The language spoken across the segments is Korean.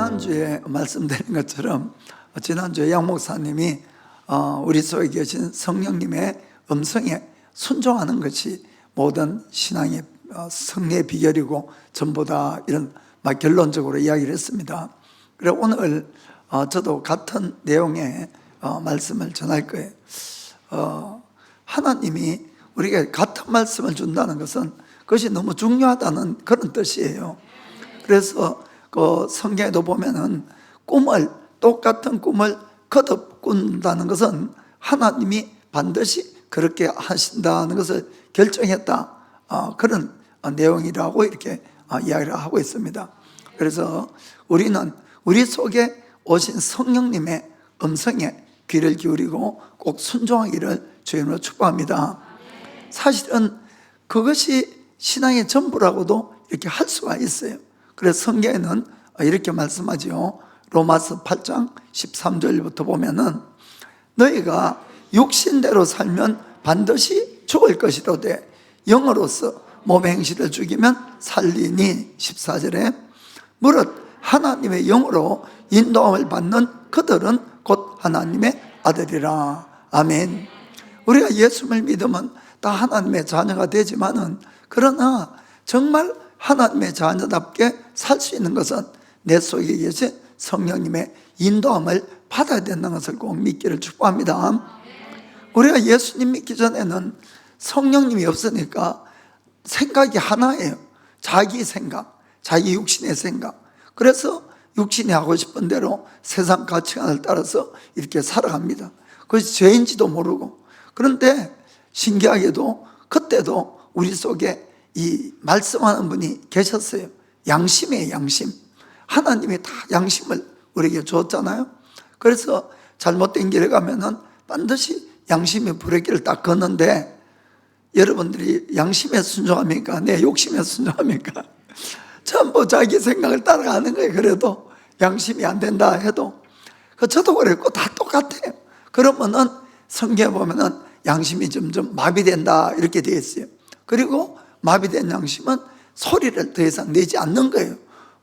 지난주에 말씀드린 것처럼 지난주에 양 목사님이 우리 속에 계신 성령님의 음성에 순종하는 것이 모든 신앙의 승리의 비결이고 전부다, 이런 결론적으로 이야기를 했습니다. 그래서 오늘 저도 같은 내용의 말씀을 전할 거예요. 하나님이 우리에게 같은 말씀을 준다는 것은 그것이 너무 중요하다는 그런 뜻이에요. 그래서 그 성경에도 보면은 똑같은 꿈을 거듭 꾼다는 것은 하나님이 반드시 그렇게 하신다는 것을 결정했다, 그런 내용이라고 이렇게 이야기를 하고 있습니다. 그래서 우리는 우리 속에 오신 성령님의 음성에 귀를 기울이고 꼭 순종하기를 주님으로 축복합니다. 사실은 그것이 신앙의 전부라고도 이렇게 할 수가 있어요. 그래서 성경에는 이렇게 말씀하죠. 로마서 8장 13절부터 보면은 너희가 육신대로 살면 반드시 죽을 것이로되 영으로서 몸의 행실을 죽이면 살리니. 14절에 무릇 하나님의 영으로 인도함을 받는 그들은 곧 하나님의 아들이라. 아멘. 우리가 예수를 믿으면 다 하나님의 자녀가 되지만은, 그러나 정말 하나님의 자녀답게 살 수 있는 것은 내 속에 계신 성령님의 인도함을 받아야 된다는 것을 꼭 믿기를 축복합니다. 우리가 예수님 믿기 전에는 성령님이 없으니까 생각이 하나예요. 자기 생각, 자기 육신의 생각. 그래서 육신이 하고 싶은 대로 세상 가치관을 따라서 이렇게 살아갑니다. 그것이 죄인지도 모르고. 그런데 신기하게도 그때도 우리 속에 이 말씀하는 분이 계셨어요. 양심이에요, 양심. 하나님이 다 양심을 우리에게 줬잖아요. 그래서 잘못된 길에 가면은 반드시 양심이 브레이크를 딱 걷는데, 여러분들이 양심에 순종합니까? 내 욕심에 순종합니까? 전부 자기 생각을 따라가는 거예요. 그래도 양심이 안 된다 해도. 저도 그랬고 다 똑같아요. 그러면은 성경에 보면은 양심이 점점 마비된다 이렇게 되어 있어요. 그리고 마비된 양심은 소리를 더 이상 내지 않는 거예요.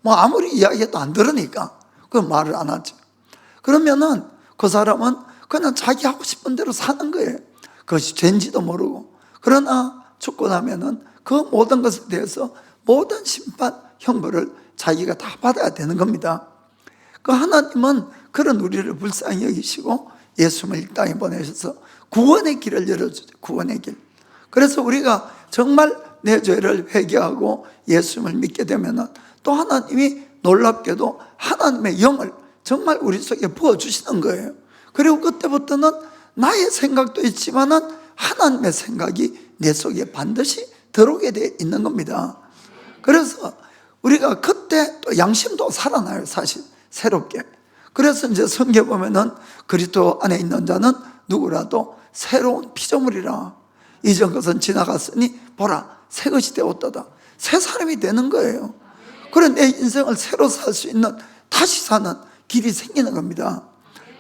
뭐 아무리 이야기해도 안 들으니까 그 말을 안 하죠. 그러면은 그 사람은 그냥 자기 하고 싶은 대로 사는 거예요. 그것이 죄인지도 모르고. 그러나 죽고 나면은 그 모든 것에 대해서 모든 심판, 형벌을 자기가 다 받아야 되는 겁니다. 그 하나님은 그런 우리를 불쌍히 여기시고 예수님을 이 땅에 보내셔서 구원의 길을 열어주죠. 구원의 길. 그래서 우리가 정말 내 죄를 회개하고 예수님을 믿게 되면은 또 하나님이 놀랍게도 하나님의 영을 정말 우리 속에 부어주시는 거예요. 그리고 그때부터는 나의 생각도 있지만은 하나님의 생각이 내 속에 반드시 들어오게 되어 있는 겁니다. 그래서 우리가 그때 또 양심도 살아나요, 사실 새롭게. 그래서 이제 성경 보면은 그리스도 안에 있는 자는 누구라도 새로운 피조물이라. 이전 것은 지나갔으니 보라 새 것이 되었도다. 새 사람이 되는 거예요. 그래 내 인생을 새로 살 수 있는, 다시 사는 길이 생기는 겁니다.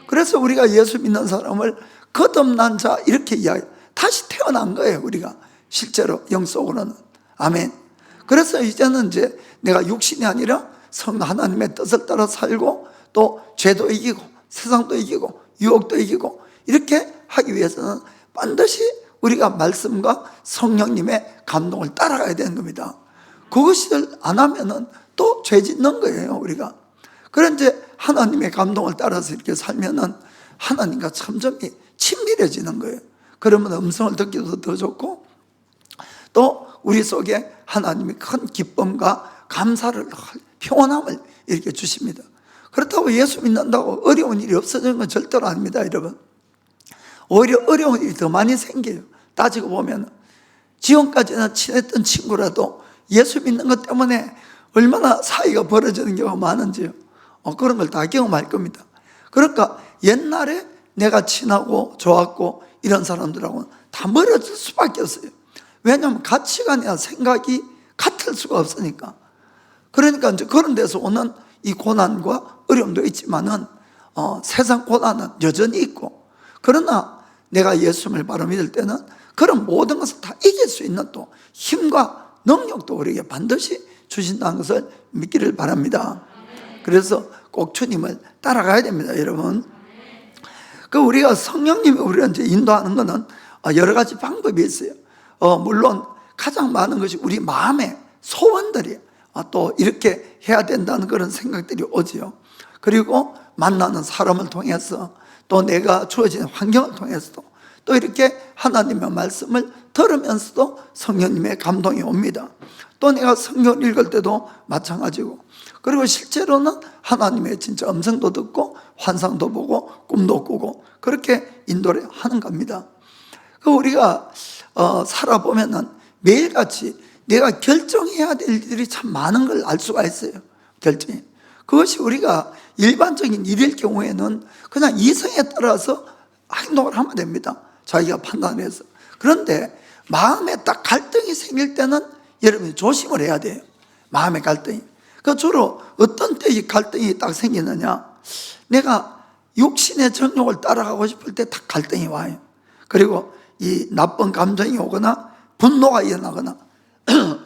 그래서 우리가 예수 믿는 사람을 거듭난 자 이렇게 다시 태어난 거예요. 우리가 실제로 영적으로는. 아멘. 그래서 이제는 이제 내가 육신이 아니라 성 하나님의 뜻을 따라 살고 또 죄도 이기고 세상도 이기고 유혹도 이기고 이렇게 하기 위해서는 반드시 우리가 말씀과 성령님의 감동을 따라가야 되는 겁니다. 그것을 안 하면은 또 죄 짓는 거예요, 우리가. 그래 이제 하나님의 감동을 따라서 이렇게 살면은 하나님과 점점 친밀해지는 거예요. 그러면 음성을 듣기도 더 좋고 또 우리 속에 하나님이 큰 기쁨과 감사를, 평온함을 이렇게 주십니다. 그렇다고 예수 믿는다고 어려운 일이 없어지는 건 절대로 아닙니다, 여러분. 오히려 어려운 일이 더 많이 생겨요. 따지고 보면 지금까지는 친했던 친구라도 예수 믿는 것 때문에 얼마나 사이가 벌어지는 경우가 많은지요. 그런 걸 다 경험할 겁니다. 그러니까 옛날에 내가 친하고 좋았고 이런 사람들하고는 다 멀어질 수밖에 없어요. 왜냐하면 가치관이나 생각이 같을 수가 없으니까. 그러니까 이제 그런 데서 오는 이 고난과 어려움도 있지만은 세상 고난은 여전히 있고, 그러나 내가 예수님을 바로 믿을 때는 그런 모든 것을 다 이길 수 있는 또 힘과 능력도 우리에게 반드시 주신다는 것을 믿기를 바랍니다. 그래서 꼭 주님을 따라가야 됩니다, 여러분. 그 우리가 성령님이 우리를 이제 인도하는 것은 여러 가지 방법이 있어요. 물론 가장 많은 것이 우리 마음의 소원들이 또 이렇게 해야 된다는 그런 생각들이 오지요. 그리고 만나는 사람을 통해서 또 내가 주어진 환경을 통해서도 또 이렇게 하나님의 말씀을 들으면서도 성령님의 감동이 옵니다. 또 내가 성경을 읽을 때도 마찬가지고, 그리고 실제로는 하나님의 진짜 음성도 듣고 환상도 보고 꿈도 꾸고 그렇게 인도를 하는 겁니다. 우리가 살아보면은 매일같이 내가 결정해야 될 일들이 참 많은 걸 알 수가 있어요. 결정이. 그것이 우리가 일반적인 일일 경우에는 그냥 이성에 따라서 행동을 하면 됩니다. 자기가 판단해서. 그런데 마음에 딱 갈등이 생길 때는 여러분이 조심을 해야 돼요. 마음의 갈등이. 주로 어떤 때 이 갈등이 딱 생기느냐, 내가 육신의 정욕을 따라가고 싶을 때 딱 갈등이 와요. 그리고 이 나쁜 감정이 오거나 분노가 일어나거나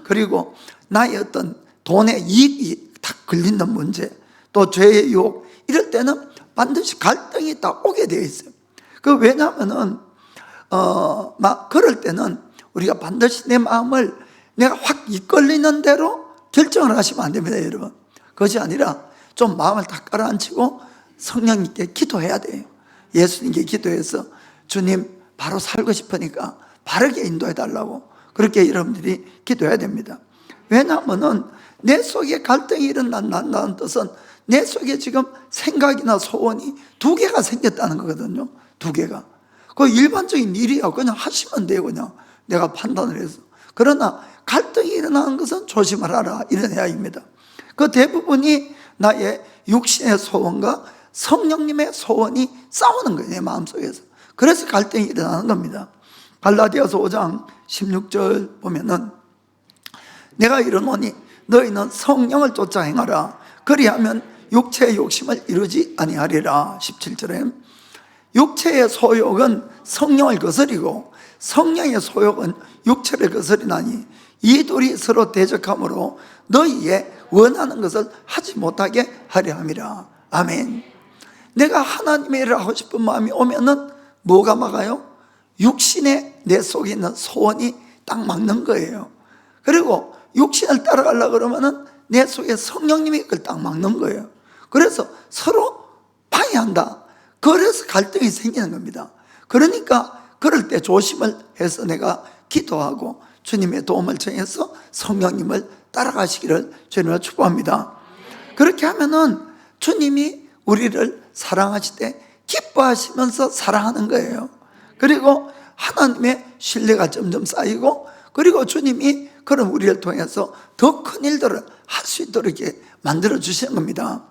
그리고 나의 어떤 돈의 이익이 딱 걸리는 문제, 또 죄의 유혹, 이럴 때는 반드시 갈등이 딱 오게 되어 있어요. 왜냐하면은 막 그럴 때는 우리가 반드시 내 마음을 내가 확 이끌리는 대로 결정을 하시면 안 됩니다, 여러분. 그것이 아니라 좀 마음을 다 깔아앉히고 성령님께 기도해야 돼요. 예수님께 기도해서 주님 바로 살고 싶으니까 바르게 인도해 달라고 그렇게 여러분들이 기도해야 됩니다. 왜냐하면은 내 속에 갈등이 일어난다는 뜻은 내 속에 지금 생각이나 소원이 두 개가 생겼다는 거거든요. 두 개가. 그 일반적인 일이야. 그냥 하시면 돼요. 그냥 내가 판단을 해서. 그러나 갈등이 일어나는 것은 조심을 하라, 이런 이야기입니다. 그 대부분이 나의 육신의 소원과 성령님의 소원이 싸우는 거예요, 내 마음속에서. 그래서 갈등이 일어나는 겁니다. 갈라디아서 5장 16절 보면은 내가 이르노니 너희는 성령을 쫓아 행하라. 그리하면 육체의 욕심을 이루지 아니하리라. 17절에 육체의 소욕은 성령을 거스리고 성령의 소욕은 육체를 거스리나니 이 둘이 서로 대적하므로 너희의 원하는 것을 하지 못하게 하려 함이라. 아멘. 내가 하나님의 일을 하고 싶은 마음이 오면은 뭐가 막아요? 육신의 내 속에 있는 소원이 딱 막는 거예요. 그리고 육신을 따라가려고 그러면은 내 속에 성령님이 그걸 딱 막는 거예요. 그래서 서로 방해한다. 그래서 갈등이 생기는 겁니다. 그러니까 그럴 때 조심을 해서 내가 기도하고 주님의 도움을 청해서 성령님을 따라가시기를 주님으로 축복합니다. 그렇게 하면은 주님이 우리를 사랑하실 때 기뻐하시면서 사랑하는 거예요. 그리고 하나님의 신뢰가 점점 쌓이고, 그리고 주님이 그럼 우리를 통해서 더 큰 일들을 할 수 있도록 이렇게 만들어 주시는 겁니다.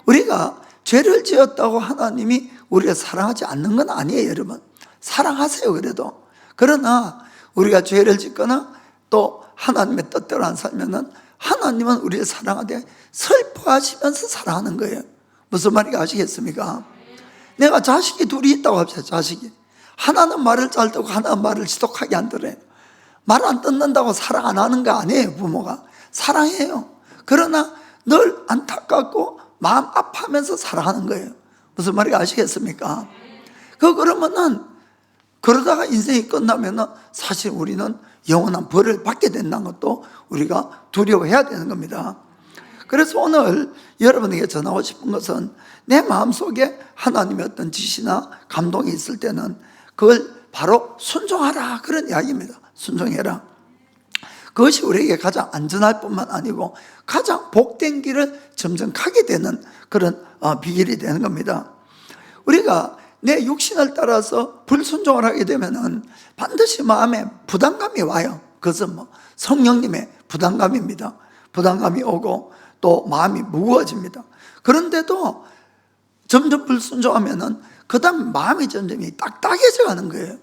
우리가 죄를 지었다고 하나님이 우리를 사랑하지 않는 건 아니에요, 여러분. 사랑하세요, 그래도. 그러나 우리가 죄를 짓거나 또 하나님의 뜻대로 안 살면은 하나님은 우리를 사랑하되 슬퍼하시면서 사랑하는 거예요. 무슨 말인지 아시겠습니까? 내가 자식이 둘이 있다고 합시다. 자식이 하나는 말을 잘 듣고 하나는 말을 지독하게 안 들어요. 말 안 듣는다고 사랑 안 하는 거 아니에요. 부모가 사랑해요. 그러나 늘 안타깝고 마음 아파하면서 사랑하는 거예요. 무슨 말인지 아시겠습니까? 그러면은 그러다가 인생이 끝나면은 사실 우리는 영원한 벌을 받게 된다는 것도 우리가 두려워해야 되는 겁니다. 그래서 오늘 여러분에게 전하고 싶은 것은 내 마음속에 하나님의 어떤 지시나 감동이 있을 때는 그걸 바로 순종하라, 그런 이야기입니다. 순종해라. 그것이 우리에게 가장 안전할 뿐만 아니고 가장 복된 길을 점점 가게 되는 그런 비결이 되는 겁니다. 우리가 내 육신을 따라서 불순종을 하게 되면은 반드시 마음에 부담감이 와요. 그것은 성령님의 부담감입니다. 부담감이 오고 또 마음이 무거워집니다. 그런데도 점점 불순종하면은 그 다음 마음이 점점 딱딱해져 가는 거예요.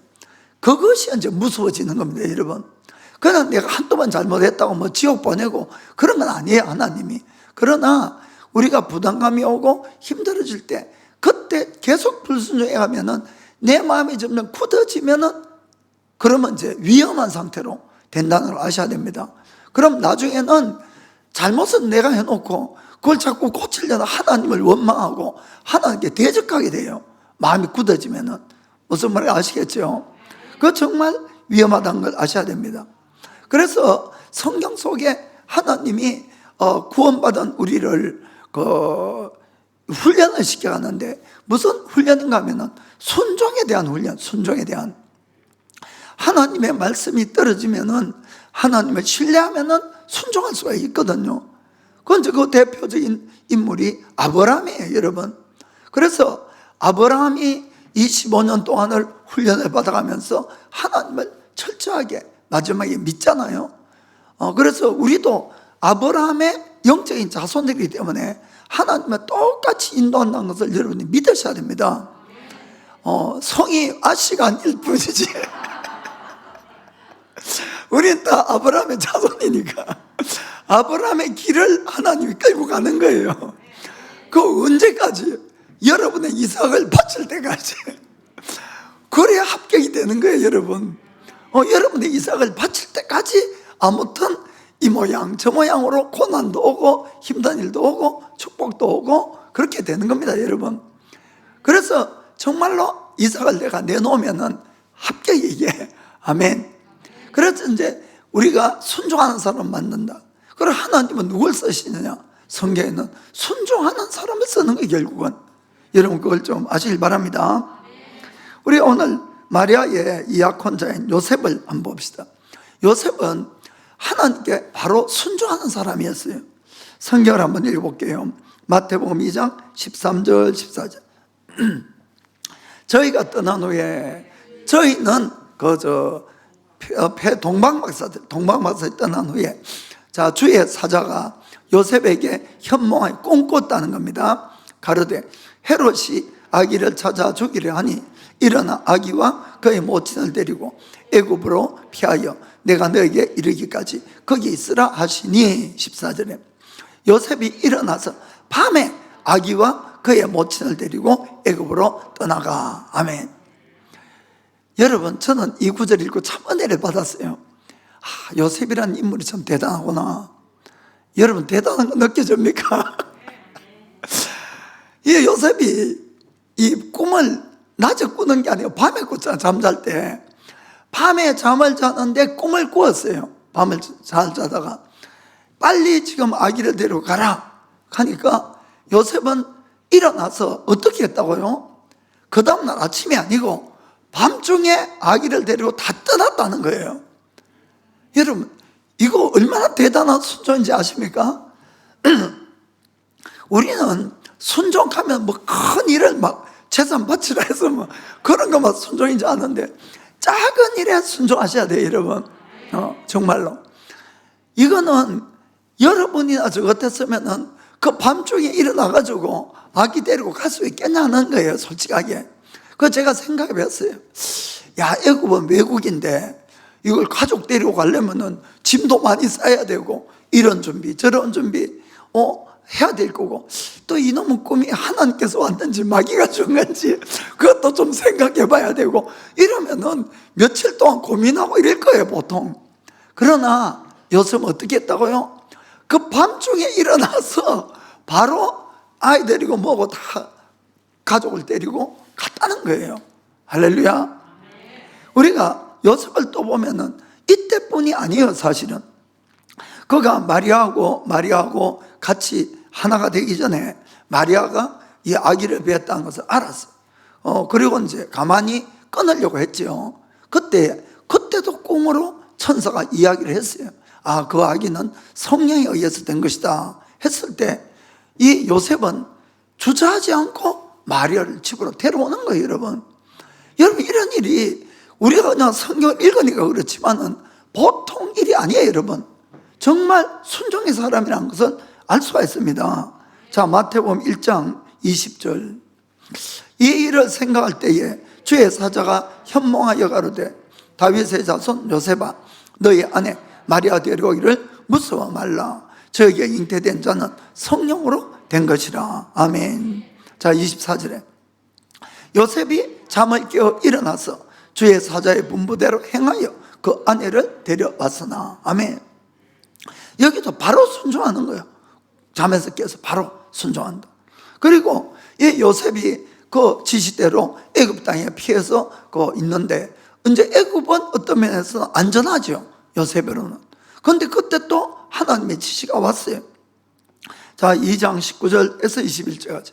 그것이 이제 무서워지는 겁니다, 여러분. 그냥 내가 한두 번 잘못했다고 지옥 보내고 그런 건 아니에요, 하나님이. 그러나 우리가 부담감이 오고 힘들어질 때 그때 계속 불순종해 가면은 내 마음이 점점 굳어지면은 그러면 이제 위험한 상태로 된다는 걸 아셔야 됩니다. 그럼 나중에는 잘못은 내가 해놓고 그걸 자꾸 고치려다 하나님을 원망하고 하나님께 대적하게 돼요. 마음이 굳어지면은. 무슨 말인지 아시겠죠? 그거 정말 위험하다는 걸 아셔야 됩니다. 그래서 성경 속에 하나님이 구원받은 우리를 훈련을 시켜가는데, 무슨 훈련인가 하면은 순종에 대한 훈련, 순종에 대한. 하나님의 말씀이 떨어지면은, 하나님을 신뢰하면은 순종할 수가 있거든요. 그건 그 대표적인 인물이 아브라함이에요, 여러분. 그래서 아브라함이 25년 동안을 훈련을 받아가면서 하나님을 철저하게 마지막에 믿잖아요. 그래서 우리도 아브라함의 영적인 자손들이기 때문에 하나님을 똑같이 인도한다는 것을 여러분이 믿으셔야 됩니다. 성이 아씨가 아닐 뿐이지 우리는 다 아브라함의 자손이니까 아브라함의 길을 하나님이 끌고 가는 거예요. 그 언제까지? 여러분의 이삭을 바칠 때까지. 그래야 합격이 되는 거예요, 여러분. 여러분의 이삭을 바칠 때까지 아무튼 이 모양 저 모양으로 고난도 오고 힘든 일도 오고 축복도 오고 그렇게 되는 겁니다, 여러분. 그래서 정말로 이삭을 내가 내놓으면은 합격이 이게. 아멘. 그래서 이제 우리가 순종하는 사람 만든다. 그럼 하나님은 누굴 쓰시느냐? 성경에는 순종하는 사람을 쓰는 거예요, 결국은. 여러분 그걸 좀 아시길 바랍니다. 우리 오늘 마리아의 이약혼자인 요셉을 한번 봅시다. 요셉은 하나님께 바로 순종하는 사람이었어요. 성경을 한번 읽어볼게요. 마태복음 2장 13절 14절 저희가 떠난 후에 저희는 동방박사들이 떠난 후에 자 주의 사자가 요셉에게 현몽하여 꿈꿨다는 겁니다. 가로되 헤롯이 아기를 찾아 죽이려 하니 일어나 아기와 그의 모친을 데리고 애굽으로 피하여 내가 너에게 이르기까지 거기 있으라 하시니 14절에 요셉이 일어나서 밤에 아기와 그의 모친을 데리고 애굽으로 떠나가. 아멘. 여러분 저는 이 구절 읽고 참 은혜를 받았어요. 요셉이라는 인물이 참 대단하구나. 여러분 대단한 거 느껴집니까? 이 요셉이 이 꿈을 낮에 꾸는 게 아니고 밤에 꿨잖아. 잠잘 때 밤에 잠을 자는데 꿈을 꾸었어요. 밤을 잘 자다가 빨리 지금 아기를 데려가라 하니까 요셉은 일어나서 어떻게 했다고요? 그 다음날 아침이 아니고 밤중에 아기를 데리고 다 떠났다는 거예요. 여러분 이거 얼마나 대단한 순종인지 아십니까? 우리는 순종하면 뭐 큰 일을 막 재산 바치라 해서 뭐 그런 것만 순종인지 아는데 작은 일에 순종하셔야 돼요, 여러분. 정말로. 이거는 여러분이나 저 같았으면은 그 밤중에 일어나가지고 아기 데리고 갈 수 있겠냐는 거예요, 솔직하게. 그거 제가 생각해 봤어요. 야, 애굽은 외국인데 이걸 가족 데리고 가려면은 짐도 많이 싸야 되고 이런 준비 저런 준비 해야 될 거고 또 이놈의 꿈이 하나님께서 왔는지 마귀가 준 건지 그것도 좀 생각해 봐야 되고 이러면은 며칠 동안 고민하고 이럴 거예요, 보통. 그러나 요셉은 어떻게 했다고요? 그 밤중에 일어나서 바로 아이 데리고 뭐고 다 가족을 데리고 갔다는 거예요. 할렐루야. 우리가 요셉을 또 보면은 이때뿐이 아니에요, 사실은. 그가 마리아하고 같이 하나가 되기 전에 마리아가 이 아기를 배웠다는 것을 알았어요. 그리고 이제 가만히 끊으려고 했죠. 그때도 꿈으로 천사가 이야기를 했어요. 그 아기는 성령에 의해서 된 것이다 했을 때 이 요셉은 주저하지 않고 마리아를 집으로 데려오는 거예요, 여러분. 여러분 이런 일이 우리가 그냥 성경을 읽으니까 그렇지만은 보통 일이 아니에요, 여러분. 정말 순종의 사람이라는 것을 알 수가 있습니다. 자, 마태복음 1장 20절. 이 일을 생각할 때에 주의 사자가 현몽하여 가로되 다윗의 자손 요셉아 너희 아내 마리아 데려오기를 무서워 말라. 저에게 잉태된 자는 성령으로 된 것이라. 아멘. 자, 24절에 요셉이 잠을 깨어 일어나서 주의 사자의 분부대로 행하여 그 아내를 데려왔으나. 아멘. 여기도 바로 순종하는 거예요. 잠에서 깨서 바로 순종한다. 그리고 이 요셉이 그 지시대로 애굽 땅에 피해서 있는데, 이제 애굽은 어떤 면에서는 안전하죠, 요셉으로는. 그런데 그때 또 하나님의 지시가 왔어요. 자, 2장 19절에서 21절까지.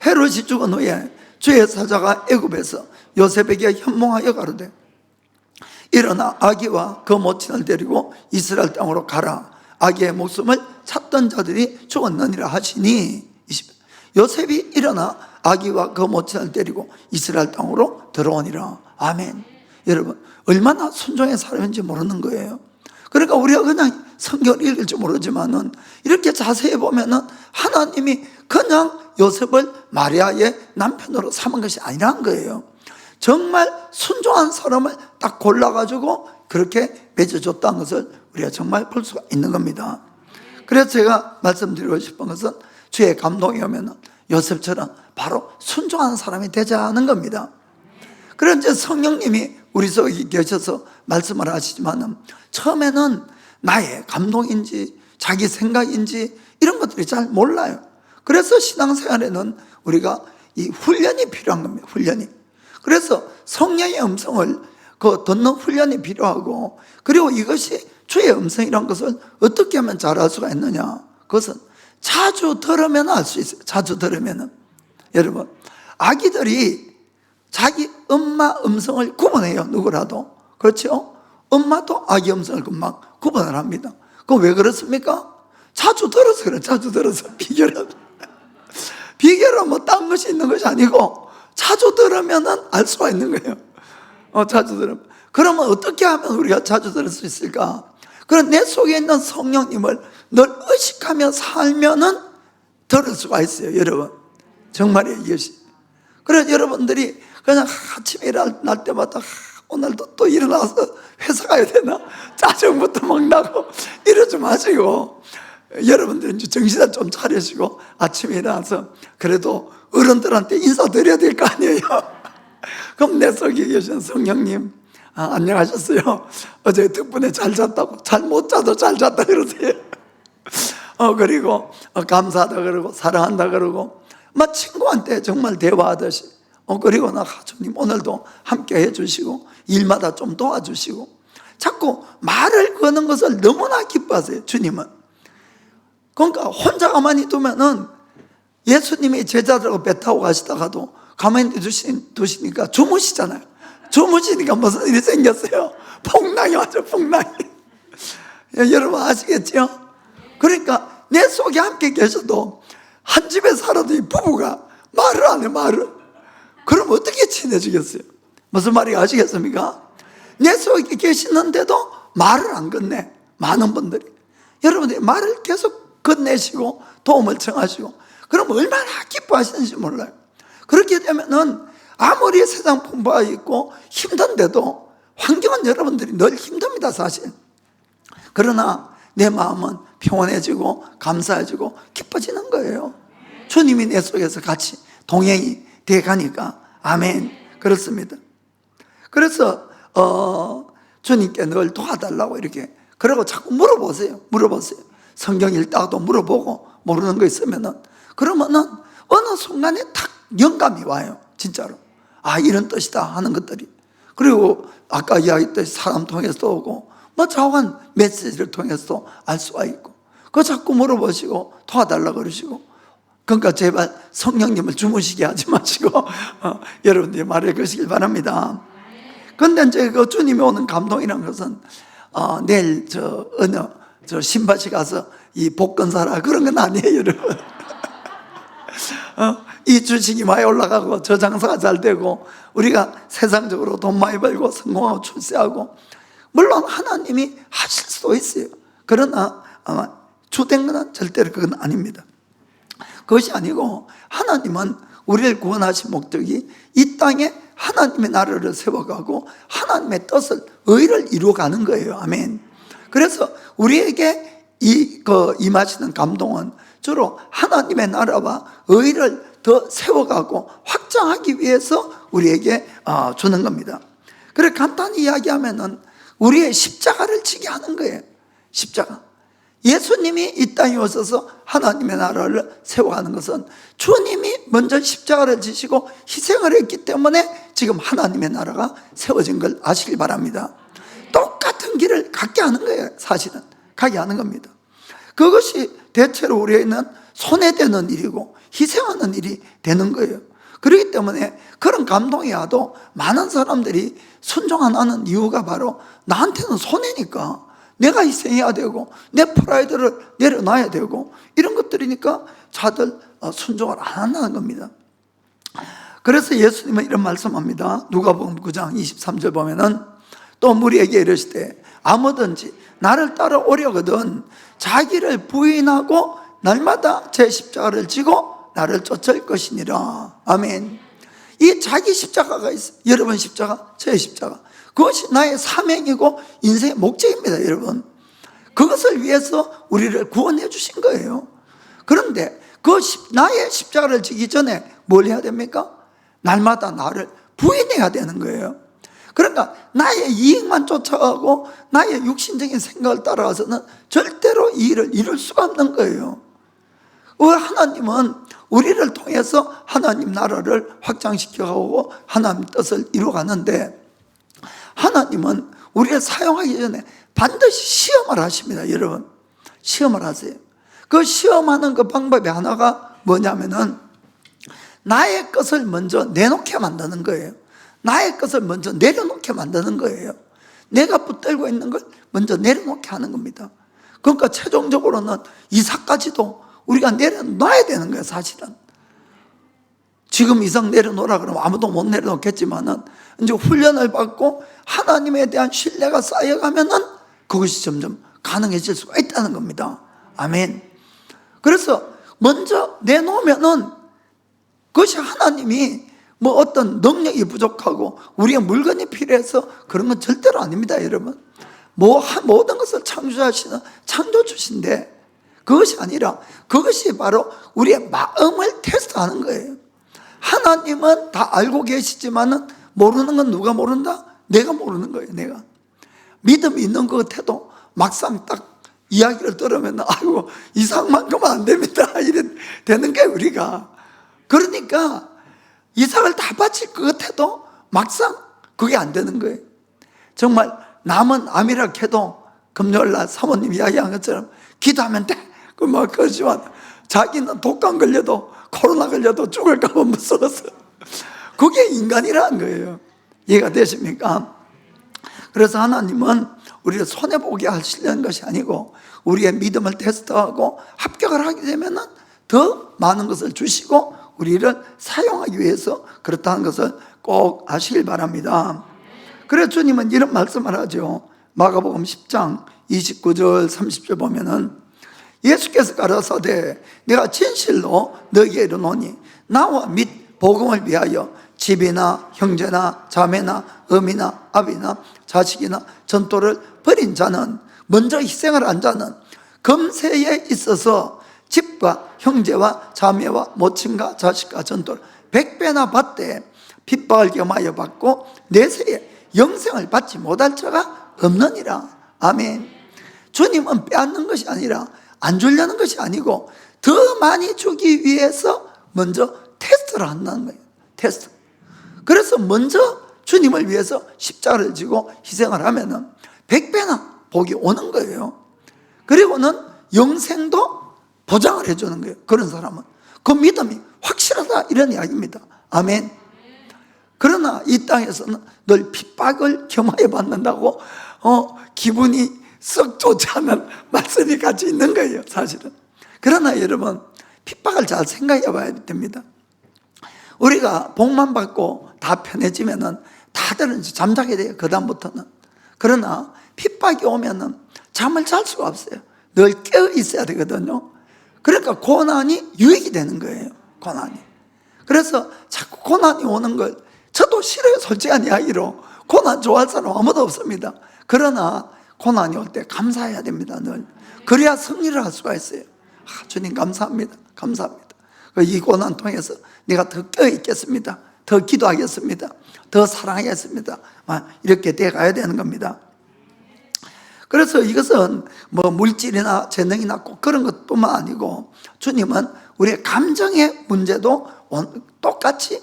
헤롯이 죽은 후에 주의 사자가 애굽에서 요셉에게 현몽하여 가로되, 일어나 아기와 그 모친을 데리고 이스라엘 땅으로 가라. 아기의 목숨을 찾던 자들이 죽었느니라 하시니, 요셉이 일어나 아기와 그 모친을 데리고 이스라엘 땅으로 들어오니라. 아멘. 여러분, 얼마나 순종의 사람인지 모르는 거예요. 그러니까 우리가 그냥 성경을 읽을 줄 모르지만은 이렇게 자세히 보면은 하나님이 그냥 요셉을 마리아의 남편으로 삼은 것이 아니라는 거예요. 정말 순종한 사람을 딱 골라가지고 그렇게 맺어줬다는 것을 우리가 정말 볼 수가 있는 겁니다. 그래서 제가 말씀드리고 싶은 것은, 주의 감동이 오면 요셉처럼 바로 순종하는 사람이 되자는 겁니다. 그래서 이제 성령님이 우리 속에 계셔서 말씀을 하시지만, 처음에는 나의 감동인지 자기 생각인지 이런 것들이 잘 몰라요. 그래서 신앙생활에는 우리가 이 훈련이 필요한 겁니다. 훈련이. 그래서 성령의 음성을 듣는 훈련이 필요하고, 그리고 이것이 주의 음성이라는 것을 어떻게 하면 잘 알 수가 있느냐, 그것은 자주 들으면 알 수 있어요. 자주 들으면은. 여러분, 아기들이 자기 엄마 음성을 구분해요. 누구라도. 그렇죠? 엄마도 아기 음성을 금방 구분을 합니다. 그거 왜 그렇습니까? 자주 들어서 그래. 자주 들어서. 비결은 뭐 딴 것이 있는 것이 아니고, 자주 들으면은 알 수가 있는 거예요. 자주 들으면. 그러면 어떻게 하면 우리가 자주 들을 수 있을까? 그럼 내 속에 있는 성령님을 늘 의식하며 살면은 들을 수가 있어요, 여러분. 정말이에요, 이것이. 그래서 여러분들이 그냥 아침에 일어날 때마다 오늘도 또 일어나서 회사 가야 되나? 짜증부터 막 나고 이러지 마시고, 여러분들은 정신을 좀 차리시고 아침에 일어나서 그래도 어른들한테 인사드려야 될 거 아니에요. 그럼 내 속에 계신 성령님, 안녕하셨어요. 어제 덕분에 잘 잤다고. 잘 못 자도 잘 잤다 그러세요. 그리고 감사하다 그러고 사랑한다 그러고 막 친구한테 정말 대화하듯이. 그리고 주님 오늘도 함께 해주시고 일마다 좀 도와주시고, 자꾸 말을 거는 것을 너무나 기뻐하세요, 주님은. 그러니까 혼자 가만히 두면은, 예수님이 제자들하고 배 타고 가시다가도 가만히 두시니까 주무시잖아요. 주무시니까 무슨 일이 생겼어요? 풍랑이 와죠, 풍랑이. 여러분 아시겠죠? 그러니까 내 속에 함께 계셔도 한 집에 살아도 이 부부가 말을 안 해, 말을. 그럼 어떻게 친해지겠어요? 무슨 말인지 아시겠습니까? 내 속에 계시는데도 말을 안 건네, 많은 분들이. 여러분들이 말을 계속 건네시고 도움을 청하시고, 그럼 얼마나 기뻐하시는지 몰라요. 그렇게 되면은 아무리 세상 풍부가 있고 힘든데도, 환경은 여러분들이 늘 힘듭니다, 사실. 그러나 내 마음은 평온해지고 감사해지고 기뻐지는 거예요. 주님이 내 속에서 같이 동행이 돼 가니까. 아멘. 그렇습니다. 그래서 주님께 늘 도와달라고 이렇게, 그리고 자꾸 물어보세요. 성경 읽다가도 물어보고 모르는 거 있으면은, 그러면은 어느 순간에 탁 영감이 와요, 진짜로. 이런 뜻이다 하는 것들이. 그리고 아까 이야기했듯이 사람 통해서도 오고, 자관 메시지를 통해서도 알 수가 있고, 그거 자꾸 물어보시고 도와달라고 그러시고. 그러니까 제발 성령님을 주무시게 하지 마시고 여러분들이 말을 거시길 바랍니다. 그런데 이제 그 주님이 오는 감동이라는 것은 내일 어느 신밭에 가서 이 복권 사라 그런 건 아니에요, 여러분. 이 주식이 많이 올라가고 저 장사가 잘 되고 우리가 세상적으로 돈 많이 벌고 성공하고 출세하고, 물론 하나님이 하실 수도 있어요. 그러나 아마 주된 건 절대로 그건 아닙니다. 그것이 아니고, 하나님은 우리를 구원하신 목적이 이 땅에 하나님의 나라를 세워가고 하나님의 뜻을, 의를 이루어가는 거예요. 아멘. 그래서 우리에게 임하시는 감동은 주로 하나님의 나라와 의를 더 세워가고 확장하기 위해서 우리에게 주는 겁니다. 그래 간단히 이야기하면은 우리의 십자가를 지게 하는 거예요. 십자가. 예수님이 이 땅에 오셔서 하나님의 나라를 세워가는 것은 주님이 먼저 십자가를 지시고 희생을 했기 때문에 지금 하나님의 나라가 세워진 걸 아시길 바랍니다. 똑같은 길을 갖게 하는 거예요. 사실은 가게 하는 겁니다. 그것이 대체로 우리에는 손해되는 일이고 희생하는 일이 되는 거예요. 그렇기 때문에 그런 감동이 와도 많은 사람들이 순종 안 하는 이유가 바로 나한테는 손해니까 내가 희생해야 되고 내 프라이드를 내려놔야 되고 이런 것들이니까 다들 순종을 안 한다는 겁니다. 그래서 예수님은 이런 말씀합니다. 누가복음 9장 23절 보면은 또 무리에게 이르시되 아무든지 나를 따라오려거든 자기를 부인하고 날마다 제 십자가를 지고 나를 쫓을 것이니라. 아멘. 이 자기 십자가가 있어요. 여러분 십자가, 제 십자가. 그것이 나의 사명이고 인생의 목적입니다, 여러분. 그것을 위해서 우리를 구원해 주신 거예요. 그런데 나의 십자가를 지기 전에 뭘 해야 됩니까? 날마다 나를 부인해야 되는 거예요. 그러니까 나의 이익만 쫓아가고 나의 육신적인 생각을 따라가서는 절대로 이 일을 이룰 수가 없는 거예요. 하나님은 우리를 통해서 하나님 나라를 확장시켜가고 하나님 뜻을 이루어가는데 하나님은 우리를 사용하기 전에 반드시 시험을 하십니다. 여러분 시험을 하세요. 그 시험하는 그 방법이 하나가 뭐냐면은 나의 것을 먼저 내놓게 만드는 거예요. 나의 것을 먼저 내려놓게 만드는 거예요. 내가 붙들고 있는 걸 먼저 내려놓게 하는 겁니다. 그러니까 최종적으로는 이삭까지도 우리가 내려놔야 되는 거예요. 사실은 지금 이삭 내려놓으라 그러면 아무도 못 내려놓겠지만은 이제 훈련을 받고 하나님에 대한 신뢰가 쌓여가면은 그것이 점점 가능해질 수가 있다는 겁니다. 아멘. 그래서 먼저 내놓으면은 그것이 하나님이 뭐 어떤 능력이 부족하고 우리의 물건이 필요해서 그런 건 절대로 아닙니다, 여러분. 모든 것을 창조하시는 창조주신데 그것이 아니라 그것이 바로 우리의 마음을 테스트하는 거예요. 하나님은 다 알고 계시지만은 모르는 건 누가 모른다? 내가 모르는 거예요. 내가 믿음이 있는 것 같아도 막상 딱 이야기를 들으면 아이고 이삭만큼은 안 됩니다 이래 되는 거예요. 우리가 그러니까 이삭을 다 바칠 것 같아도 막상 그게 안 되는 거예요. 정말 남은 암이라 해도 금요일날 사모님 이야기한 것처럼 기도하면 돼. 그러지만 자기는 독감 걸려도 코로나 걸려도 죽을까 봐 무서워서 그게 인간이라는 거예요. 이해가 되십니까? 그래서 하나님은 우리를 손해보게 하시려는 것이 아니고 우리의 믿음을 테스트하고 합격을 하게 되면 더 많은 것을 주시고 우리를 사용하기 위해서 그렇다는 것을 꼭 아시길 바랍니다. 그래서 주님은 이런 말씀을 하죠. 마가복음 10장 29절 30절 보면은 예수께서 가라사대 내가 진실로 너에게 이르노니 나와 및 복음을 위하여 집이나 형제나 자매나 어미나 아비나 자식이나 전토를 벌인 자는 먼저 희생을 한 자는 금세에 있어서 집과 형제와 자매와 모친과 자식과 전토를 100배나 받되 핍박을 겸하여 받고 내세에 영생을 받지 못할 자가 없느니라. 아멘. 주님은 빼앗는 것이 아니라 안 주려는 것이 아니고 더 많이 주기 위해서 먼저 테스트를 한다는 거예요. 테스트. 그래서 먼저 주님을 위해서 십자가를 지고 희생을 하면은 100배나 복이 오는 거예요. 그리고는 영생도 보장을 해주는 거예요. 그런 사람은 그 믿음이 확실하다 이런 이야기입니다. 아멘. 그러나 이 땅에서는 늘 핍박을 겸하여 받는다고 기분이 썩 좋지 않은 말씀이 같이 있는 거예요, 사실은. 그러나 여러분 핍박을 잘 생각해 봐야 됩니다. 우리가 복만 받고 다 편해지면은 다들 이제 잠자게 돼요. 그 다음부터는. 그러나 핍박이 오면은 잠을 잘 수가 없어요. 늘 깨어 있어야 되거든요. 그러니까 고난이 유익이 되는 거예요. 고난이. 그래서 자꾸 고난이 오는 걸 저도 싫어요. 솔직한 이야기로. 고난 좋아할 사람 아무도 없습니다. 그러나 고난이 올 때 감사해야 됩니다. 늘. 그래야 승리를 할 수가 있어요. 주님 감사합니다. 감사합니다. 이 고난 통해서 내가 더 깨어있겠습니다. 더 기도하겠습니다. 더 사랑하겠습니다. 이렇게 돼가야 되는 겁니다. 그래서 이것은 뭐 물질이나 재능이나 꼭 그런 것뿐만 아니고 주님은 우리의 감정의 문제도 똑같이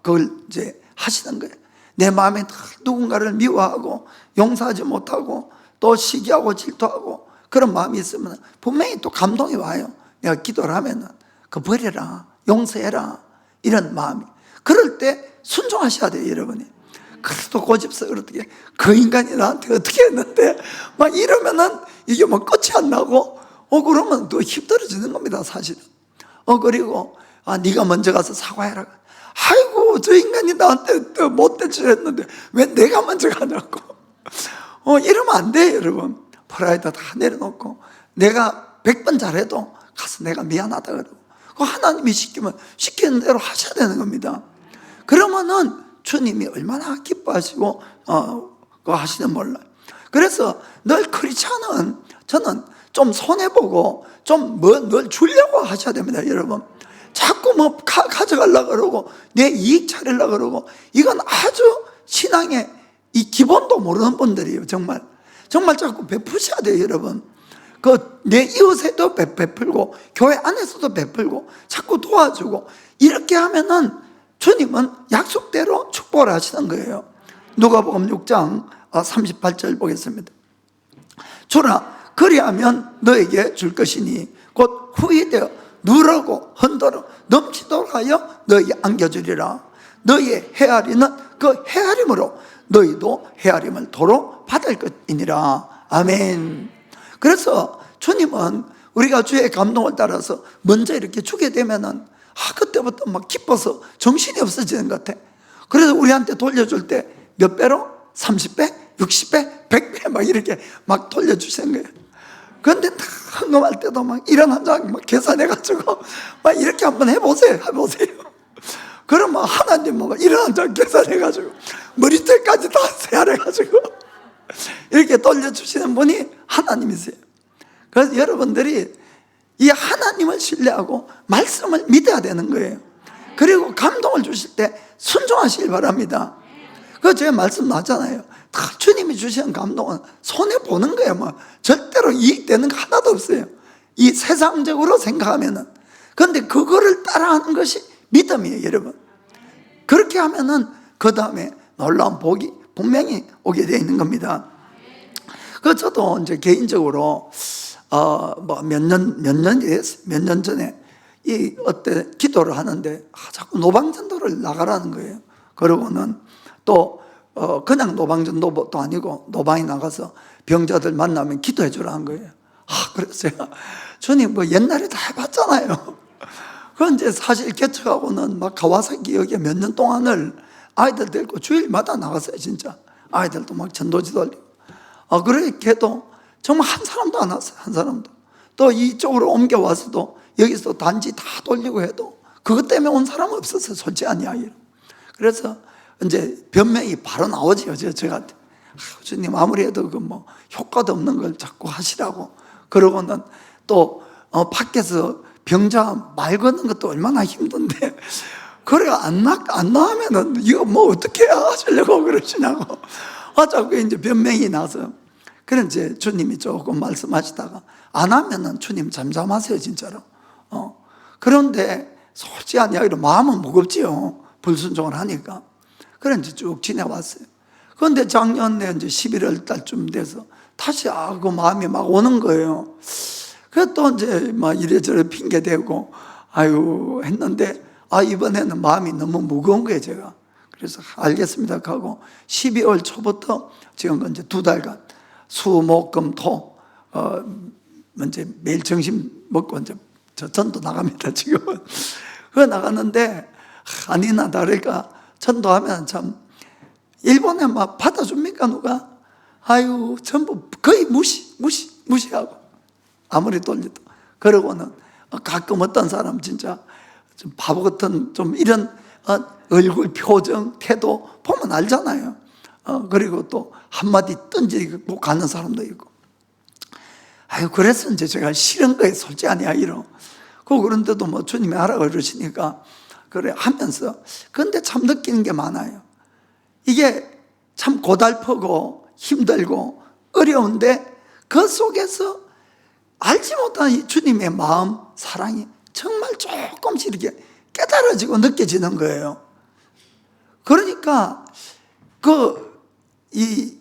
그걸 이제 하시는 거예요. 내 마음에 누군가를 미워하고 용서하지 못하고 또 시기하고 질투하고 그런 마음이 있으면 분명히 또 감동이 와요. 내가 기도를 하면은 그 버려라, 용서해라, 이런 마음이. 그럴 때 순종하셔야 돼요, 여러분이. 그래도 고집스러워 어떻게 그 인간이 나한테 어떻게 했는데 막 이러면은 이게 뭐 끝이 안 나고 그러면 또 힘들어지는 겁니다, 사실은. 그리고 네가 먼저 가서 사과해라. 아이고, 저 인간이 나한테 또 못된 짓을 했는데 왜 내가 먼저 가냐고. 이러면 안 돼요, 여러분. 프라이드 다 내려놓고 내가 100번 잘해도 가서 내가 미안하다 그러고 하나님이 시키면 시키는 대로 하셔야 되는 겁니다. 그러면은 주님이 얼마나 기뻐하시고 그거 하시는 몰라요. 그래서 늘 크리스찬은 저는 좀 손해보고 좀 늘 주려고 하셔야 됩니다, 여러분. 자꾸 뭐 가져가려고 그러고 내 이익 차리려고 그러고 이건 아주 신앙의 이 기본도 모르는 분들이에요. 정말 자꾸 베푸셔야 돼요, 여러분. 내 이웃에도 베풀고 교회 안에서도 베풀고 자꾸 도와주고 이렇게 하면은 주님은 약속대로 축복을 하시는 거예요. 누가복음 6장 38절 보겠습니다. 주라, 그리하면 너에게 줄 것이니 곧 후히되어 누르고 흔들어 넘치도록 하여 너에게 안겨주리라. 너희의 헤아리는 그 헤아림으로 너희도 헤아림을 도로 받을 것이니라. 아멘. 그래서 주님은 우리가 주의 감동을 따라서 먼저 이렇게 주게 되면은 그때부터 막 기뻐서 정신이 없어지는 것 같아. 그래서 우리한테 돌려줄 때 몇 배로? 30배? 60배? 100배? 막 이렇게 막 돌려주시는 거예요. 그런데 다 헌금할 때도 막 이런 한 장 막 계산해가지고 막 이렇게 한번 해보세요. 그러면 하나님 막 이런 한 장 계산해가지고 머리털까지 다 세알해가지고 이렇게 돌려주시는 분이 하나님이세요. 그래서 여러분들이 이 하나님을 신뢰하고 말씀을 믿어야 되는 거예요. 그리고 감동을 주실 때 순종하시길 바랍니다. 그래서 제가 말씀 나잖아요. 다 주님이 주시는 감동은 손해보는 거예요. 뭐 절대로 이익되는 거 하나도 없어요, 이 세상적으로 생각하면은. 그런데 그거를 따라하는 것이 믿음이에요, 여러분. 그렇게 하면은 그 다음에 놀라운 복이 분명히 오게 되어 있는 겁니다. 그 저도 이제 개인적으로 뭐 몇 년 전에 이 어때 기도를 하는데 자꾸 노방전도를 나가라는 거예요. 그러고는 또 그냥 노방전도도 아니고 노방에 나가서 병자들 만나면 기도해 주라는 거예요. 그래서 제가 주님 뭐 옛날에 다 해봤잖아요. 그건 이제 사실 개척하고는 막 가와사키 여기에 몇 년 동안을 아이들 데리고 주일마다 나갔어요, 진짜. 아이들도 막 전도지 돌리고. 그렇게 해도 정말 한 사람도 안 왔어요, 한 사람도. 또 이쪽으로 옮겨와서도 여기서 단지 다 돌리고 해도 그것 때문에 온 사람은 없었어요, 솔직한 이야기로. 그래서 이제 변명이 바로 나오죠, 저한테. 주님 아무리 해도 그 뭐 효과도 없는 걸 자꾸 하시라고. 그러고는 또 밖에서 병자 말 걷는 것도 얼마나 힘든데 그래 안 나오면은 이거 뭐 어떻게 하시려고 그러시냐고 자꾸 이제 변명이 나서. 그런 이제 주님이 조금 말씀하시다가 안 하면은 주님 잠잠하세요, 진짜로. 그런데 솔직한 이야기로 마음은 무겁지요, 불순종을 하니까. 그래 이제 쭉 지내왔어요. 그런데 작년에 이제 11월 달쯤 돼서 다시 그 마음이 막 오는 거예요. 그래서 또 이제 막 이래저래 핑계 대고 아유 했는데 이번에는 마음이 너무 무거운 거예요, 제가. 그래서 알겠습니다 하고 12월 초부터 지금 이제 2달간 수, 목, 금, 토 이제 매일 점심 먹고 이제 저 전도 나갑니다, 지금은. 그거 나갔는데 아니나 다를까 전도하면 참 일본에 막 받아줍니까, 누가? 아유, 전부 거의 무시하고 아무리 돌려도. 그러고는 가끔 어떤 사람 진짜 좀 바보 같은 좀 이런 얼굴 표정 태도 보면 알잖아요. 그리고 또 한마디 던지고 가는 사람도 있고. 그래서 이제 제가 싫은 거예요, 솔직한 이야기로. 그런데도 뭐 주님이 하라 그러시니까 그래 하면서. 근데 참 느끼는 게 많아요. 이게 참 고달프고 힘들고 어려운데 그 속에서 알지 못한 이 주님의 마음, 사랑이 정말 조금씩 이렇게 깨달아지고 느껴지는 거예요. 그러니까 이